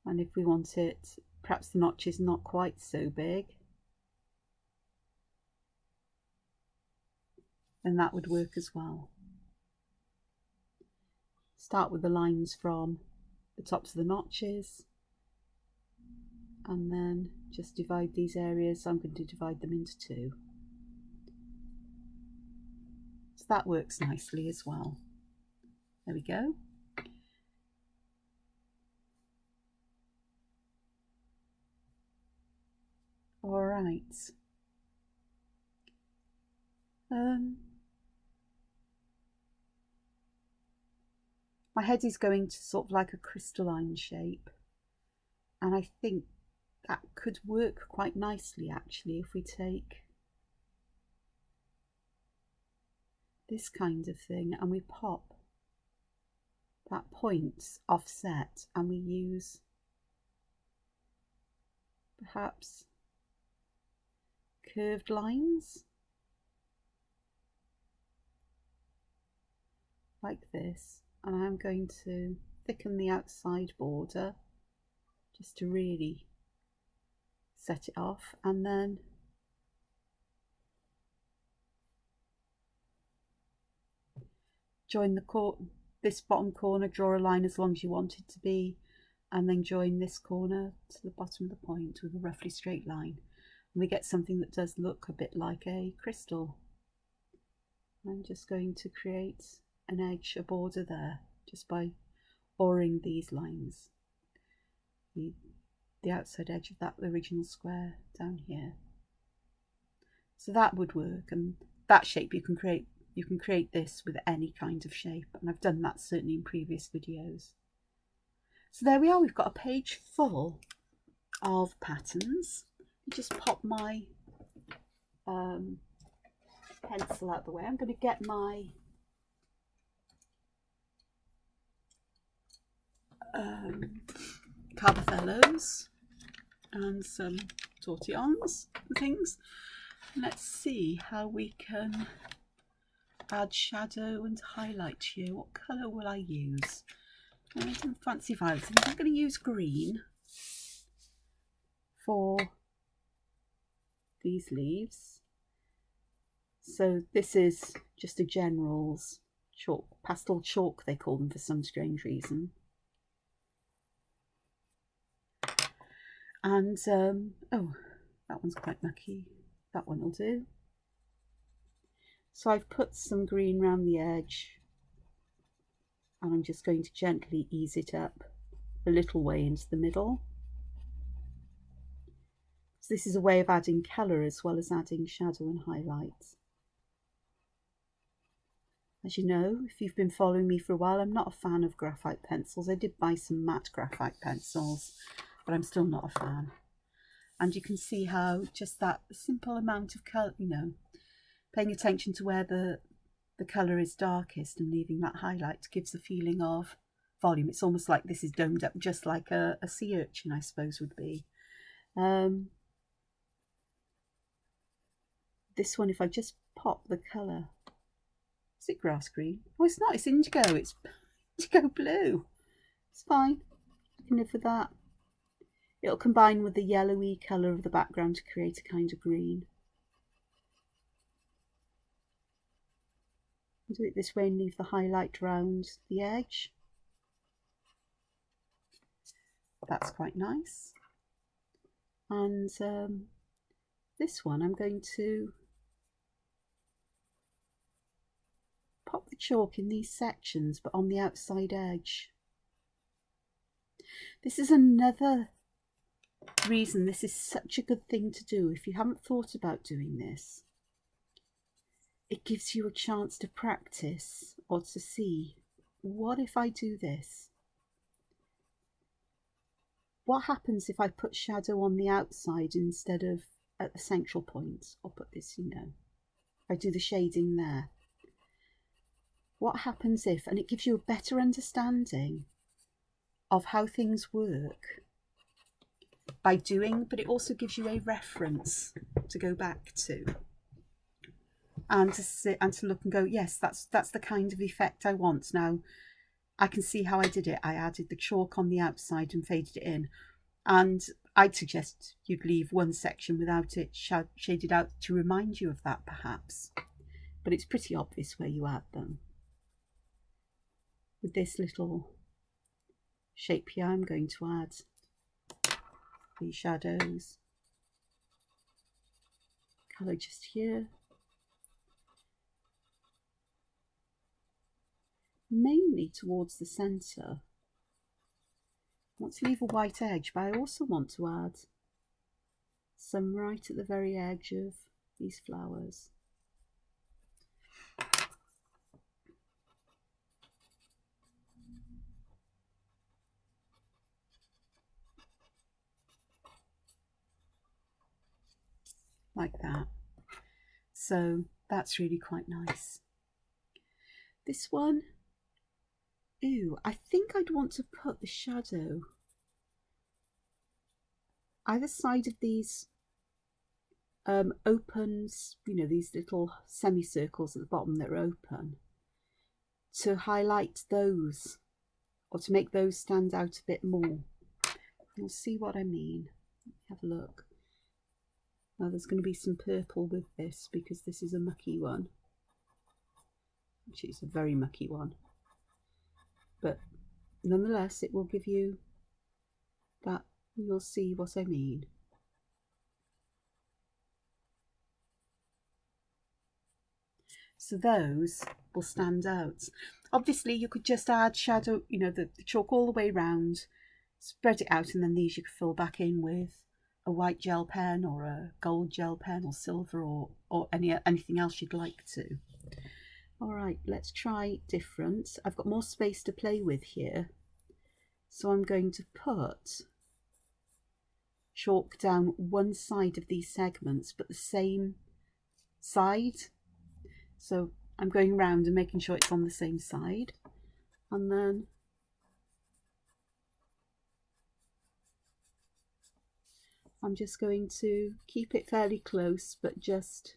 and if we want it, perhaps the notch is not quite so big, then that would work as well. Start with the lines from the tops of the notches, and then just divide these areas. I'm going to divide them into two. So that works nicely as well. There we go. All right. My head is going to sort of like a crystalline shape, and I think that could work quite nicely actually if we take this kind of thing and we pop that point offset, and we use perhaps curved lines like this, and I'm going to thicken the outside border just to really set it off, and then join this bottom corner, draw a line as long as you want it to be, and then join this corner to the bottom of the point with a roughly straight line, and we get something that does look a bit like a crystal. I'm just going to create an edge, a border there, just by oring these lines, the outside edge of that original square down here. So that would work, and that shape you can create this with any kind of shape, and I've done that certainly in previous videos. So there we are, we've got a page full of patterns. Just pop my pencil out the way. I'm going to get my Carbothellos and some tortillons and things. Let's see how we can add shadow and highlight here. What colour will I use? I don't fancy violets. I'm going to use green for these leaves. So this is just a general's chalk, pastel chalk they call them for some strange reason. And oh, that one's quite mucky. That one will do. So I've put some green around the edge, and I'm just going to gently ease it up a little way into the middle. So this is a way of adding colour as well as adding shadow and highlights. As you know, if you've been following me for a while, I'm not a fan of graphite pencils. I did buy some matte graphite pencils, but I'm still not a fan. And you can see how just that simple amount of colour, you know, paying attention to where the colour is darkest and leaving that highlight gives a feeling of volume. It's almost like this is domed up, just like a sea urchin, I suppose, would be. This one, if I just pop the colour, is it grass green? Oh, it's not, it's indigo. It's indigo blue. It's fine. I can live with that. It'll combine with the yellowy colour of the background to create a kind of green. Do it this way and leave the highlight round the edge. That's quite nice. And this one I'm going to pop the chalk in these sections, but on the outside edge. This is another reason this is such a good thing to do. If you haven't thought about doing this, it gives you a chance to practice or to see, what if I do this? What happens if I put shadow on the outside instead of at the central point? I'll put this, you know, I do the shading there. What happens if, and it gives you a better understanding of how things work by doing, but it also gives you a reference to go back to and to sit and to look and go, yes, that's the kind of effect I want. Now I can see how I did it. I added the chalk on the outside and faded it in, and I'd suggest you'd leave one section without it shaded out to remind you of that perhaps, but it's pretty obvious where you add them. With this little shape here, I'm going to add these shadows, colour just here, mainly towards the centre. I want to leave a white edge, but I also want to add some right at the very edge of these flowers. Like that. So that's really quite nice. This one, ooh, I think I'd want to put the shadow either side of these opens, you know, these little semicircles at the bottom that are open, to highlight those or to make those stand out a bit more. You'll see what I mean. Have a look. Now there's going to be some purple with this because this is a mucky one. Actually, it's a very mucky one. But nonetheless, it will give you that. You'll see what I mean. So those will stand out. Obviously, you could just add shadow, you know, the chalk all the way around, spread it out, and then these you could fill back in with a white gel pen or a gold gel pen or silver or anything else you'd like to. All right, let's try different. I've got more space to play with here, so I'm going to put chalk down one side of these segments, but the same side. So I'm going around and making sure it's on the same side, and then I'm just going to keep it fairly close, but just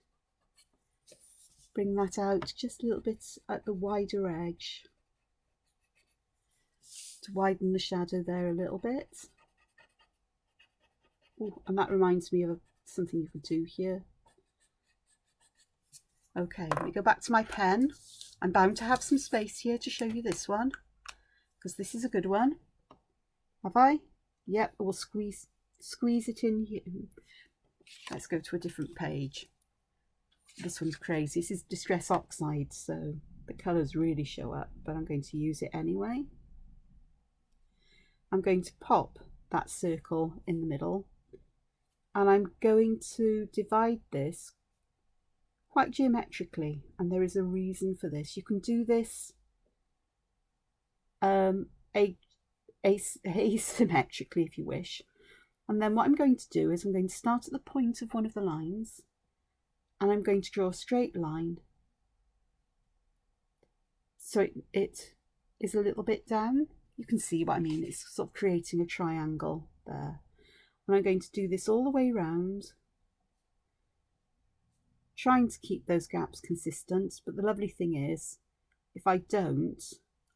bring that out just a little bit at the wider edge to widen the shadow there a little bit. Ooh, and that reminds me of something you could do here. Okay, let me go back to my pen. I'm bound to have some space here to show you this one, because this is a good one. Have I? Yep, we'll squeeze it in here. Let's go to a different page. This one's crazy. This is Distress Oxide, so the colours really show up, but I'm going to use it anyway. I'm going to pop that circle in the middle, and I'm going to divide this quite geometrically, and there is a reason for this. You can do this asymmetrically if you wish. And then what I'm going to do is I'm going to start at the point of one of the lines, and I'm going to draw a straight line so it is a little bit down. You can see what I mean. It's sort of creating a triangle there. And I'm going to do this all the way around, trying to keep those gaps consistent. But the lovely thing is, if I don't,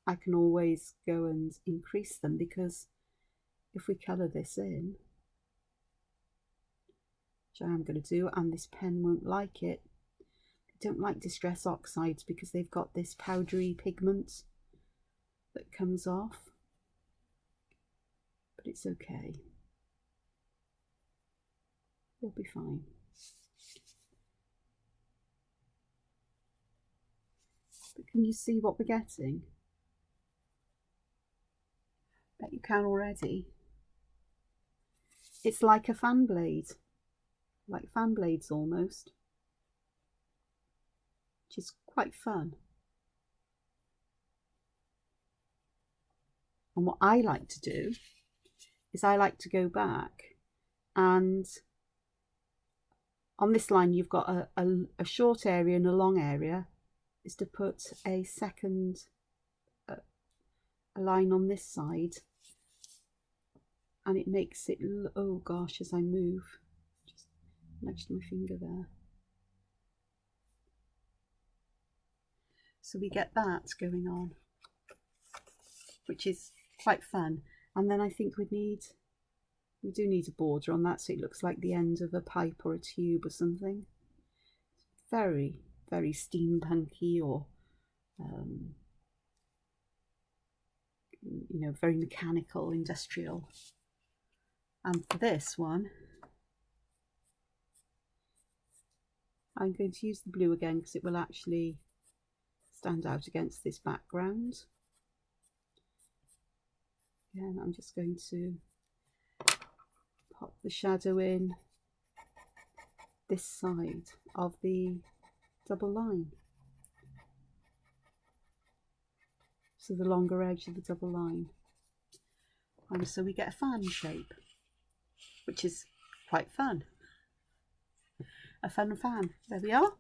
I can always go and increase them, because if we colour this in, which I am going to do, and this pen won't like it. I don't like distress oxides because they've got this powdery pigment that comes off, but it's okay. It'll be fine. But can you see what we're getting? Bet you can already. It's like a fan blade, like fan blades almost, which is quite fun. And what I like to do is I like to go back, and on this line you've got a short area and a long area, is to put a second a line on this side, and it makes it, oh gosh, as I move, just nudged my finger there. So we get that going on, which is quite fun. And then I think we do need a border on that, so it looks like the end of a pipe or a tube or something. Very, very steampunky, or you know, very mechanical, industrial. And for this one, I'm going to use the blue again because it will actually stand out against this background. Again, I'm just going to pop the shadow in this side of the double line, so the longer edge of the double line, and so we get a fan shape, which is quite fun. A fun fan. There we are.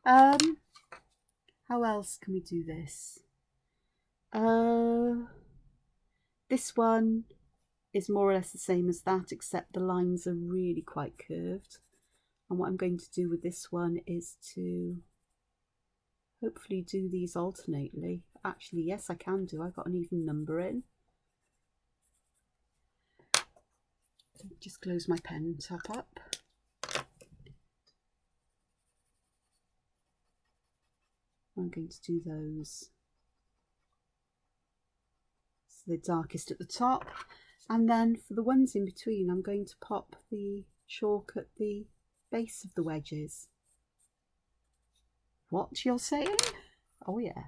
How else can we do this? This one is more or less the same as that, except the lines are really quite curved. And what I'm going to do with this one is to hopefully do these alternately. Actually, yes, I can do. I got an even number in. Just close my pen top up. I'm going to do those. So they're darkest at the top. And then for the ones in between, I'm going to pop the chalk at the base of the wedges. What you're saying? Oh yeah.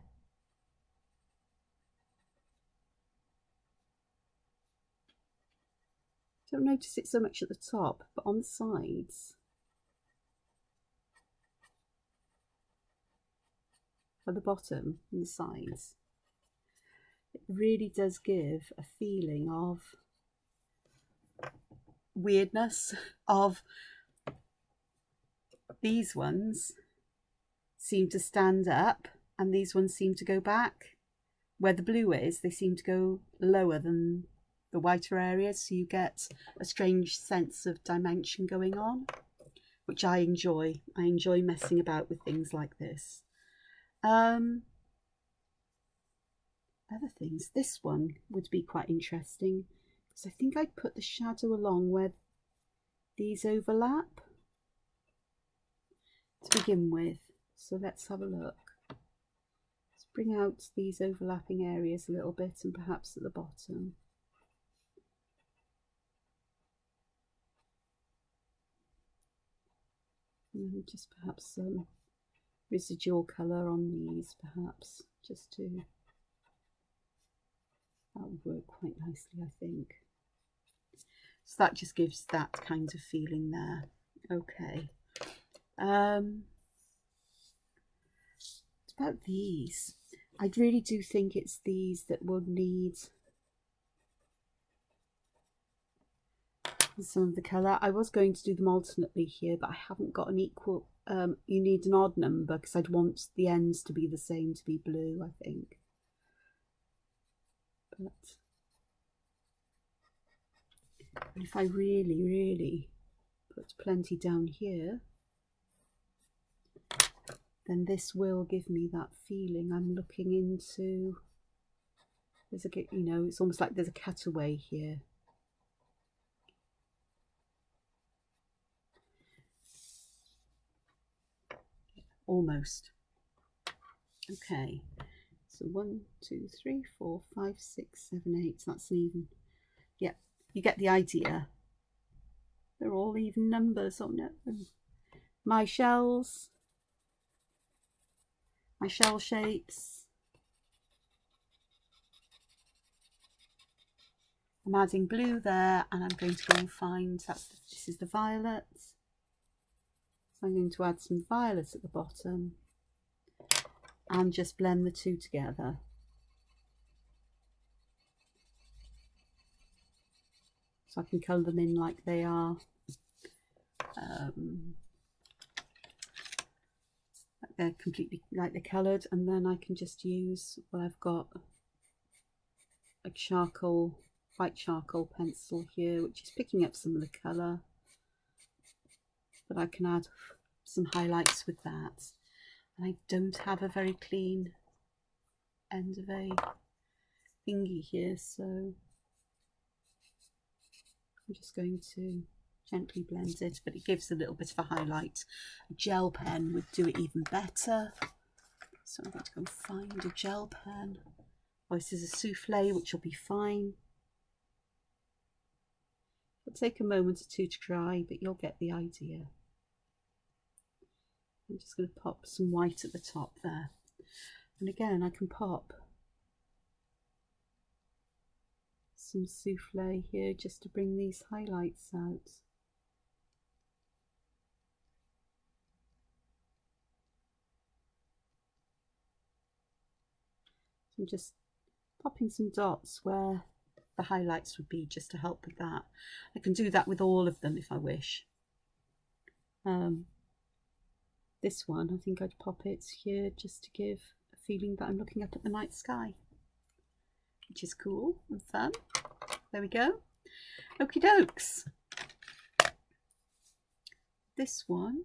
Don't notice it so much at the top, but on the sides, at the bottom and the sides, it really does give a feeling of weirdness. Of these ones seem to stand up and these ones seem to go back. Where the blue is, they seem to go lower than the whiter areas, so you get a strange sense of dimension going on, which I enjoy. I enjoy messing about with things like this. Other things, this one would be quite interesting, because I think I'd put the shadow along where these overlap to begin with. So let's have a look. Let's bring out these overlapping areas a little bit, and perhaps at the bottom. And just perhaps some residual colour on these, perhaps, just to, that would work quite nicely, I think. So that just gives that kind of feeling there. Okay. It's about these. I really do think it's these that will need some of the colour. I was going to do them alternately here, but I haven't got an equal. You need an odd number because I'd want the ends to be the same, to be blue, I think. But if I really put plenty down here, then this will give me that feeling I'm looking into. There's a, you know, it's almost like there's a cutaway here. Almost. Okay, so 1, 2, 3, 4, 5, 6, 7, 8. That's an even. Yeah, you get the idea. They're all even numbers. Oh no. My shells, my shell shapes. I'm adding blue there, and I'm going to go and find, this is the violet. So I'm going to add some violet at the bottom and just blend the two together. So I can colour them in like they are. Like they're completely, like they're coloured, and then I can just use what I've got, a charcoal, white charcoal pencil here, which is picking up some of the colour. But I can add some highlights with that. And I don't have a very clean end of a thingy here, so I'm just going to gently blend it, but it gives a little bit of a highlight. A gel pen would do it even better. So I'm going to go and find a gel pen. Oh, this is a souffle, which will be fine. It'll take a moment or two to dry, but you'll get the idea. I'm just going to pop some white at the top there. And again, I can pop some souffle here just to bring these highlights out. So I'm just popping some dots where the highlights would be, just to help with that. I can do that with all of them if I wish. This one, I think I'd pop it here just to give a feeling that I'm looking up at the night sky, which is cool and fun. There we go. Okie dokes. This one,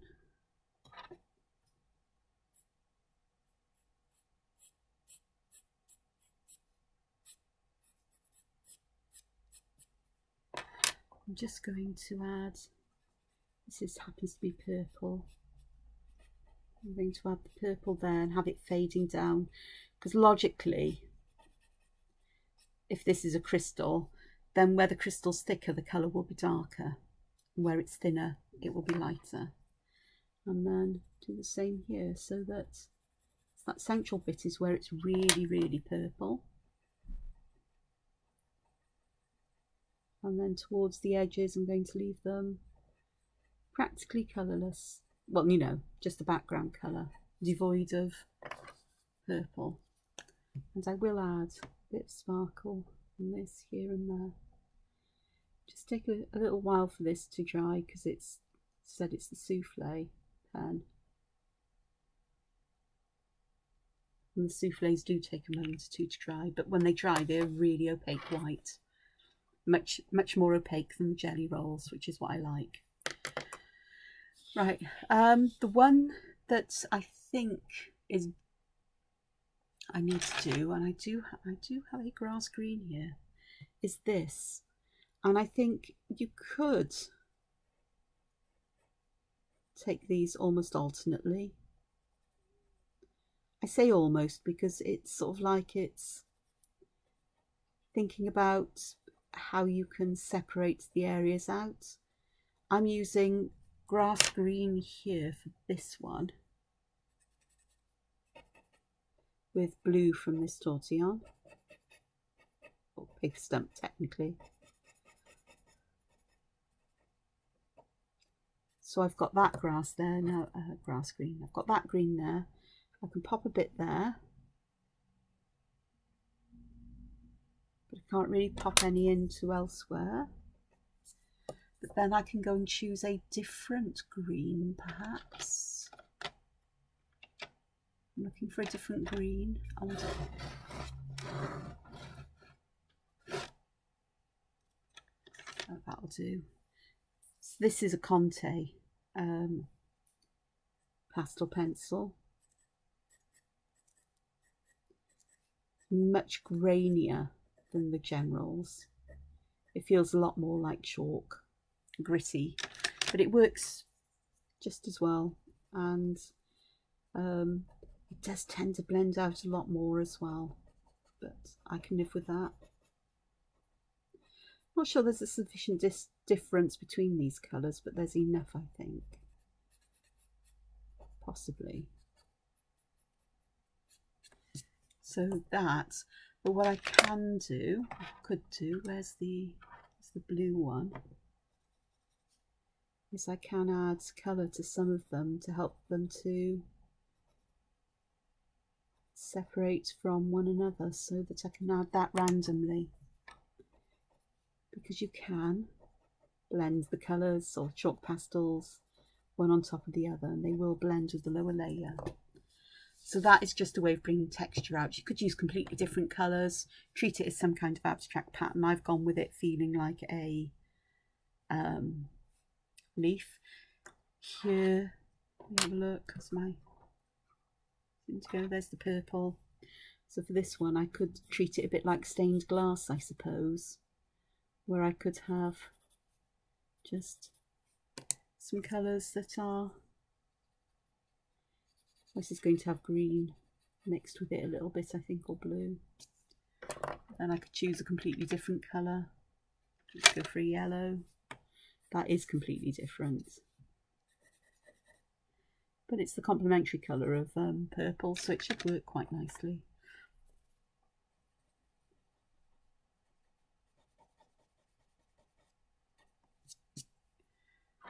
I'm just going to add, this happens to be purple. I'm going to add the purple there and have it fading down, because logically, if this is a crystal, then where the crystal's thicker, the colour will be darker, and where it's thinner, it will be lighter. And then do the same here, so that central bit is where it's really purple. And then towards the edges, I'm going to leave them practically colourless. Well, you know, just the background colour, devoid of purple. And I will add a bit of sparkle on this here and there. Just take a little while for this to dry, because it's said it's the souffle pen. And the souffles do take a moment or two to dry, but when they dry, they're really opaque white. Much more opaque than the jelly rolls, which is what I like. Right, the one that I think is I need to do, and I do have a grass green here, is this. And I think you could take these almost alternately. I say almost because it's sort of like it's thinking about how you can separate the areas out. I'm using grass green here for this one, with blue from this tortillon, or pig stump technically. So I've got that grass there now, grass green. I've got that green there. I can pop a bit there, but I can't really pop any into elsewhere. But then I can go and choose a different green, perhaps. I'm looking for a different green. Oh, that'll do. So this is a Conte pastel pencil. Much grainier than the Generals. It feels a lot more like chalk, gritty, but it works just as well, and it does tend to blend out a lot more as well, but I can live with that. Not sure there's a sufficient difference between these colours, but there's enough, I think. Possibly. So that, but what I can do, could do, where's the blue one, is I can add colour to some of them to help them to separate from one another, so that I can add that randomly, because you can blend the colours or chalk pastels one on top of the other, and they will blend with the lower layer. So that is just a way of bringing texture out. You could use completely different colours, treat it as some kind of abstract pattern. I've gone with it feeling like a leaf. Here, let me have a look, because my there's the purple. So for this one, I could treat it a bit like stained glass, I suppose, where I could have just some colours that are, this is going to have green mixed with it a little bit, I think, or blue. Then I could choose a completely different colour. Let's go for a yellow. That is completely different, but it's the complementary colour of purple, so it should work quite nicely.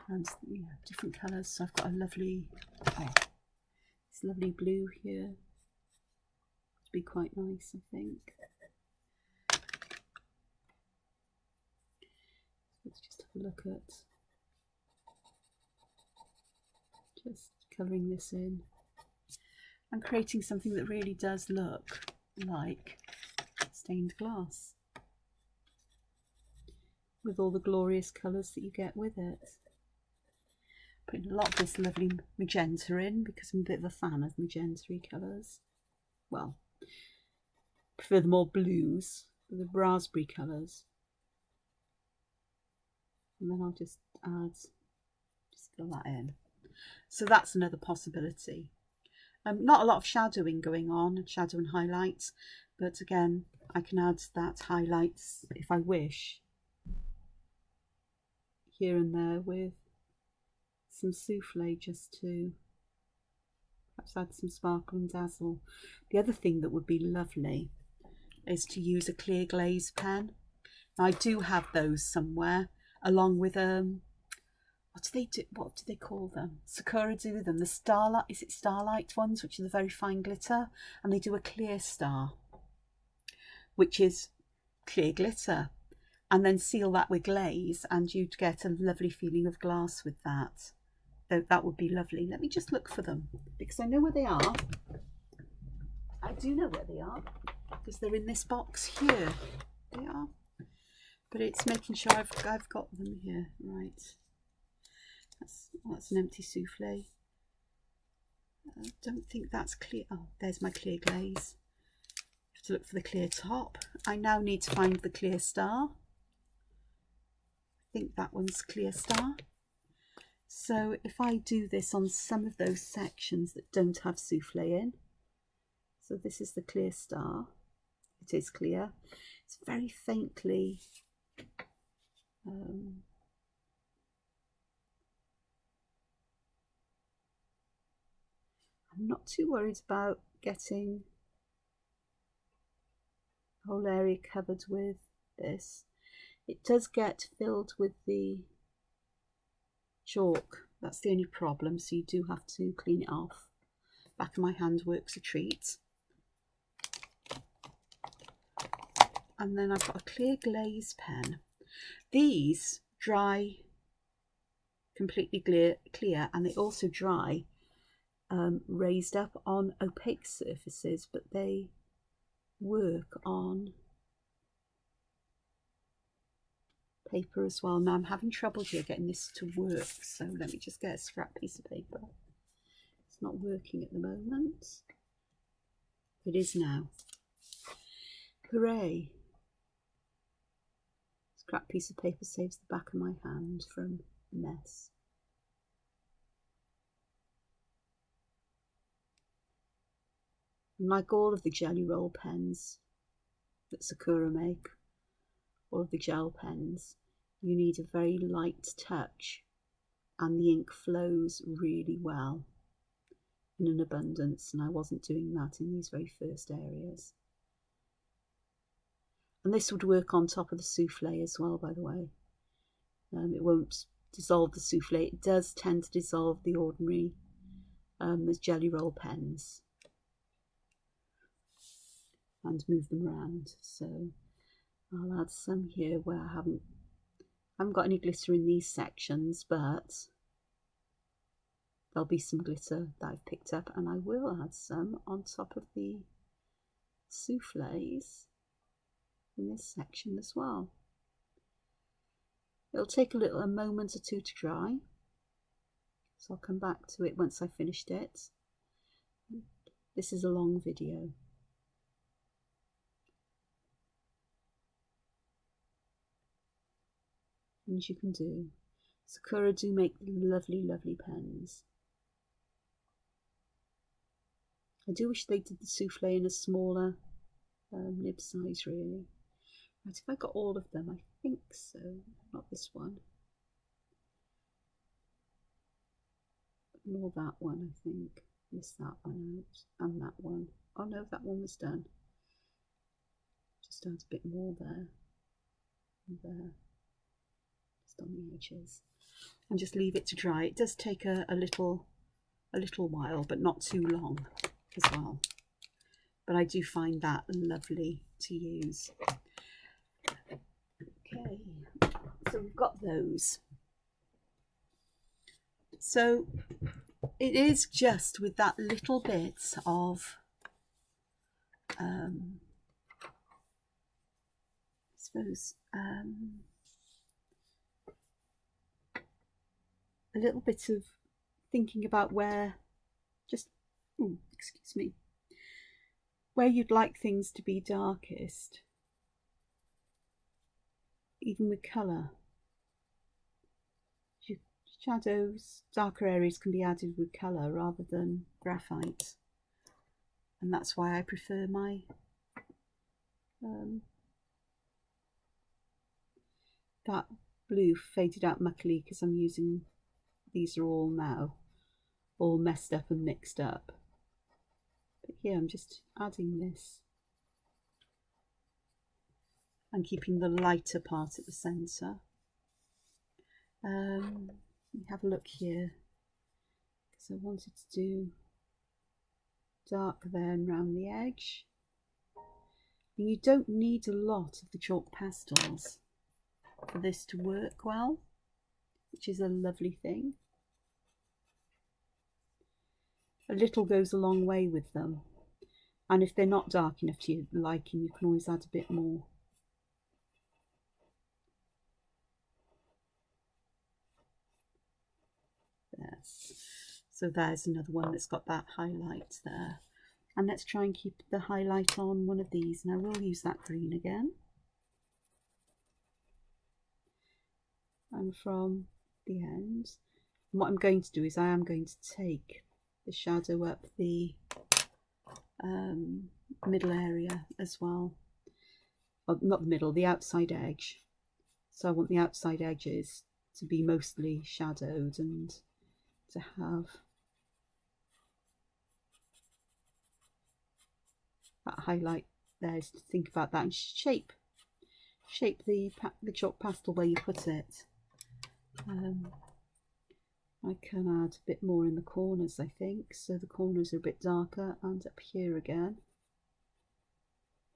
And yeah, different colours. So I've got a lovely, this lovely blue here. It'd be quite nice, I think. Let's just have a look at just colouring this in and creating something that really does look like stained glass, with all the glorious colours that you get with it. Putting a lot of this lovely magenta in, because I'm a bit of a fan of magenta-y colours. Well, prefer the more blues, the raspberry colours. And then I'll just fill that in. So that's another possibility. Not a lot of shadowing going on, shadow and highlights, but again, I can add that highlights if I wish, here and there, with some souffle, just to perhaps add some sparkle and dazzle. The other thing that would be lovely is to use a clear glaze pen. Now, I do have those somewhere, along with what do they call them? Sakura do them. The starlight, is it starlight ones, which are the very fine glitter, and they do a clear star, which is clear glitter, and then seal that with glaze, and you'd get a lovely feeling of glass with that. That would be lovely. Let me just look for them, because I know where they are. I do know where they are, because they're in this box here. They are. But it's making sure I've got them here. Right. That's an empty souffle. I don't think that's clear. Oh, there's my clear glaze. I have to look for the clear top. I now need to find the clear star. I think that one's clear star. So if I do this on some of those sections that don't have souffle in, so this is the clear star. It is clear. It's very faintly I'm not too worried about getting the whole area covered with this. It does get filled with the chalk That's the only problem, so you do have to clean it off. Back of my hand works a treat. And then I've got a clear glaze pen. These dry completely clear, and they also dry raised up on opaque surfaces, but they work on paper as well. Now I'm having trouble here getting this to work, so let me just get a scrap piece of paper. It's not working at the moment. It is now. Hooray! Scrap piece of paper saves the back of my hand from a mess. And like all of the jelly roll pens that Sakura make, all of the gel pens, you need a very light touch, and the ink flows really well in an abundance, and I wasn't doing that in these very first areas. And this would work on top of the souffle as well, by the way. It won't dissolve the souffle. It does tend to dissolve the ordinary as jelly roll pens and move them around. So I'll add some here where I haven't got any glitter in these sections, but there'll be some glitter that I've picked up, and I will add some on top of the souffles in this section as well. It'll take a moment or two to dry, so I'll come back to it once I've finished it. This is a long video. And as you can do, Sakura do make lovely, lovely pens. I do wish they did the souffle in a smaller nib size, really. Right, if I got all of them, I think so. Not this one. Nor that one, I think. Missed that one out. And that one. Oh no, that one was done. Just add a bit more there. And there. Just on the edges. And just leave it to dry. It does take a little while, but not too long as well. But I do find that lovely to use. Okay, so we've got those. So it is just with that little bit of I suppose a little bit of thinking about where excuse me, where you'd like things to be darkest, even with colour. Shadows, darker areas can be added with colour rather than graphite, and that's why I prefer my that blue faded out muckily, because I'm using, these are all now all messed up and mixed up. But here I'm just adding this and keeping the lighter part at the centre. Let me have a look here, because I wanted to do dark there and round the edge. And you don't need a lot of the chalk pastels for this to work well, which is a lovely thing. A little goes a long way with them, and if they're not dark enough to your liking, you can always add a bit more. Yes. So there's another one that's got that highlight there. And let's try and keep the highlight on one of these. Now we'll use that green again. And from the end, and what I'm going to do is I am going to take the shadow up the middle area as well. Well, not the middle, the outside edge. So I want the outside edges to be mostly shadowed, and to have that highlight there, is to think about that and shape the chalk pastel where you put it. I can add a bit more in the corners, I think, so the corners are a bit darker, and up here again.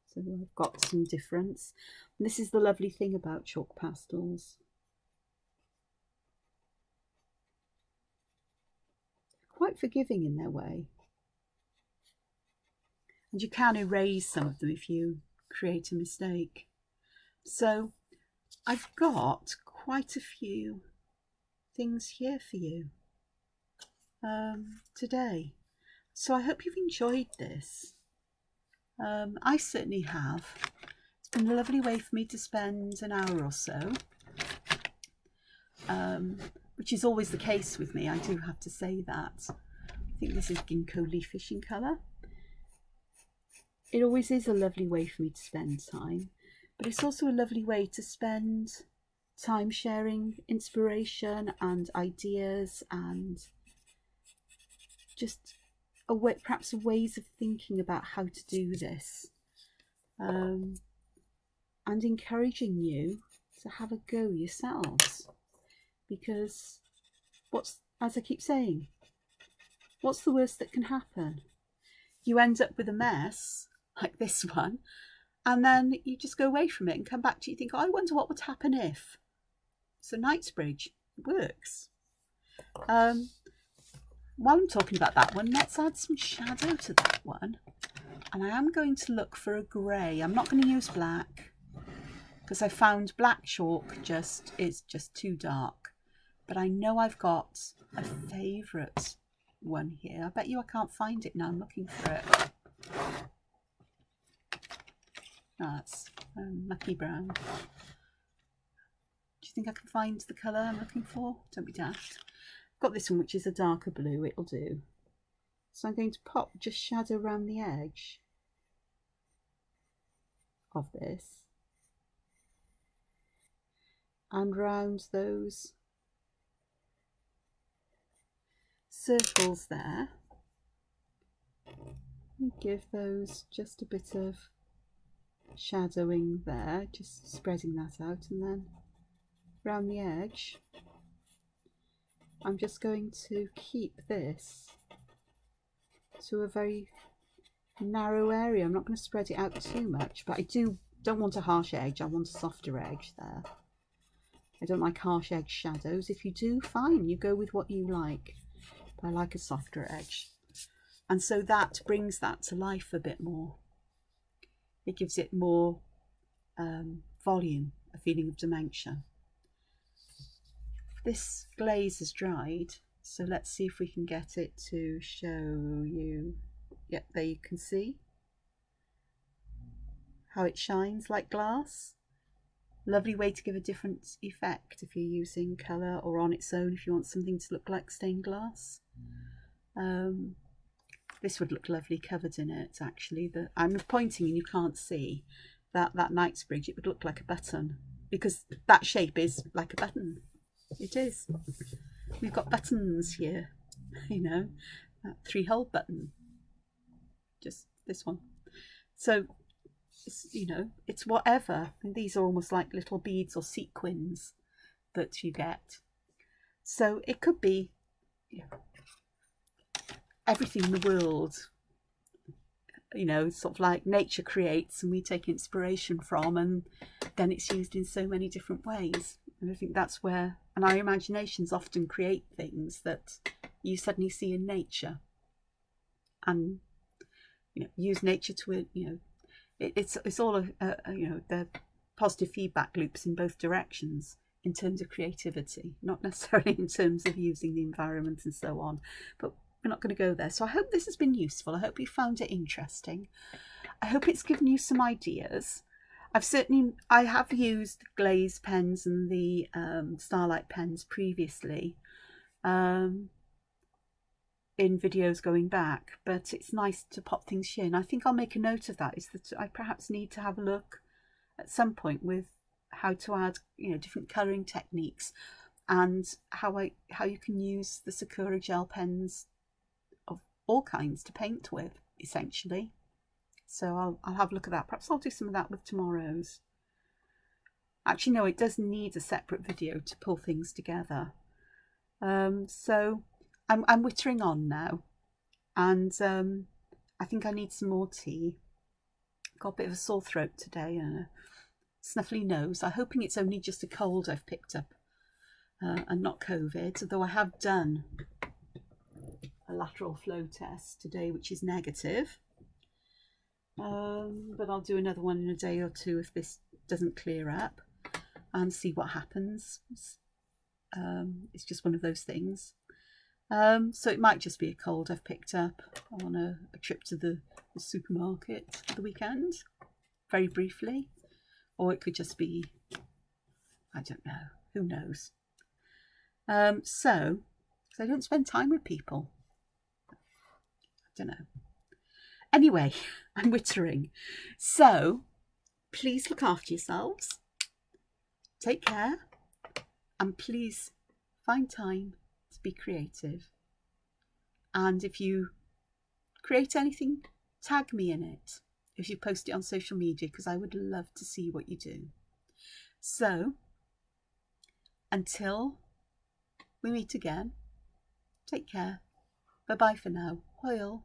So I've got some difference. And this is the lovely thing about chalk pastels. Quite forgiving in their way. And you can erase some of them if you create a mistake. So I've got quite a few things here for you today. So I hope you've enjoyed this. I certainly have. It's been a lovely way for me to spend an hour or so, which is always the case with me, I do have to say that. I think this is ginkgo leafish in colour. It always is a lovely way for me to spend time, but it's also a lovely way to spend time sharing inspiration and ideas and just perhaps ways of thinking about how to do this, and encouraging you to have a go yourselves, because as I keep saying, what's the worst that can happen? You end up with a mess like this one, and then you just go away from it and come back to it, you think, oh, I wonder what would happen if. So Knightsbridge works. While I'm talking about that one, let's add some shadow to that one. And I am going to look for a grey. I'm not going to use black because I found black chalk is just too dark. But I know I've got a favourite one here. I bet you I can't find it now. I'm looking for it. That's mucky brown. Do you think I can find the colour I'm looking for? Don't be daft. Got this one, which is a darker blue. It'll do. So I'm going to pop just shadow around the edge of this and round those circles there, and give those just a bit of shadowing there, just spreading that out, and then around the edge I'm just going to keep this to a very narrow area. I'm not going to spread it out too much, but I don't want a harsh edge. I want a softer edge there. I don't like harsh edge shadows. If you do, fine, you go with what you like. But I like a softer edge. And so that brings that to life a bit more. It gives it more volume, a feeling of dimension. This glaze has dried, so let's see if we can get it to show you. Yep, there you can see how it shines like glass. Lovely way to give a different effect if you're using colour, or on its own if you want something to look like stained glass. This would look lovely covered in it, actually. I'm pointing and you can't see that Knightsbridge. It would look like a button, because that shape is like a button. It is. We've got buttons here, you know, that 3-hole button, just this one. So, you know, it's whatever. And these are almost like little beads or sequins that you get. So it could be, you know, everything in the world, you know, sort of like nature creates and we take inspiration from, and then it's used in so many different ways. And I think that's where, and our imaginations often create things that you suddenly see in nature, and you know, use nature to, you know, it's all you know, the positive feedback loops in both directions in terms of creativity, not necessarily in terms of using the environment and so on. But we're not going to go there. So I hope this has been useful. I hope you found it interesting. I hope it's given you some ideas. I have used glaze pens and the Starlight pens previously in videos going back, but it's nice to pop things here. And I think I'll make a note of that, is that I perhaps need to have a look at some point with how to add, you know, different colouring techniques, and how you can use the Sakura gel pens of all kinds to paint with, essentially. So I'll have a look at that. Perhaps I'll do some of that with tomorrow's. Actually, no, it does need a separate video to pull things together. So I'm wittering on now, and I think I need some more tea. Got a bit of a sore throat today and a snuffly nose. I'm hoping it's only just a cold I've picked up and not COVID, although I have done a lateral flow test today, which is negative. But I'll do another one in a day or two if this doesn't clear up and see what happens. It's just one of those things. So it might just be a cold I've picked up on a trip to the supermarket for the weekend, very briefly. Or it could just be, I don't know, who knows. So, because I don't spend time with people. I don't know. Anyway, I'm wittering. So, please look after yourselves. Take care. And please find time to be creative. And if you create anything, tag me in it if you post it on social media, because I would love to see what you do. So, until we meet again, take care. Bye-bye for now. Hoil.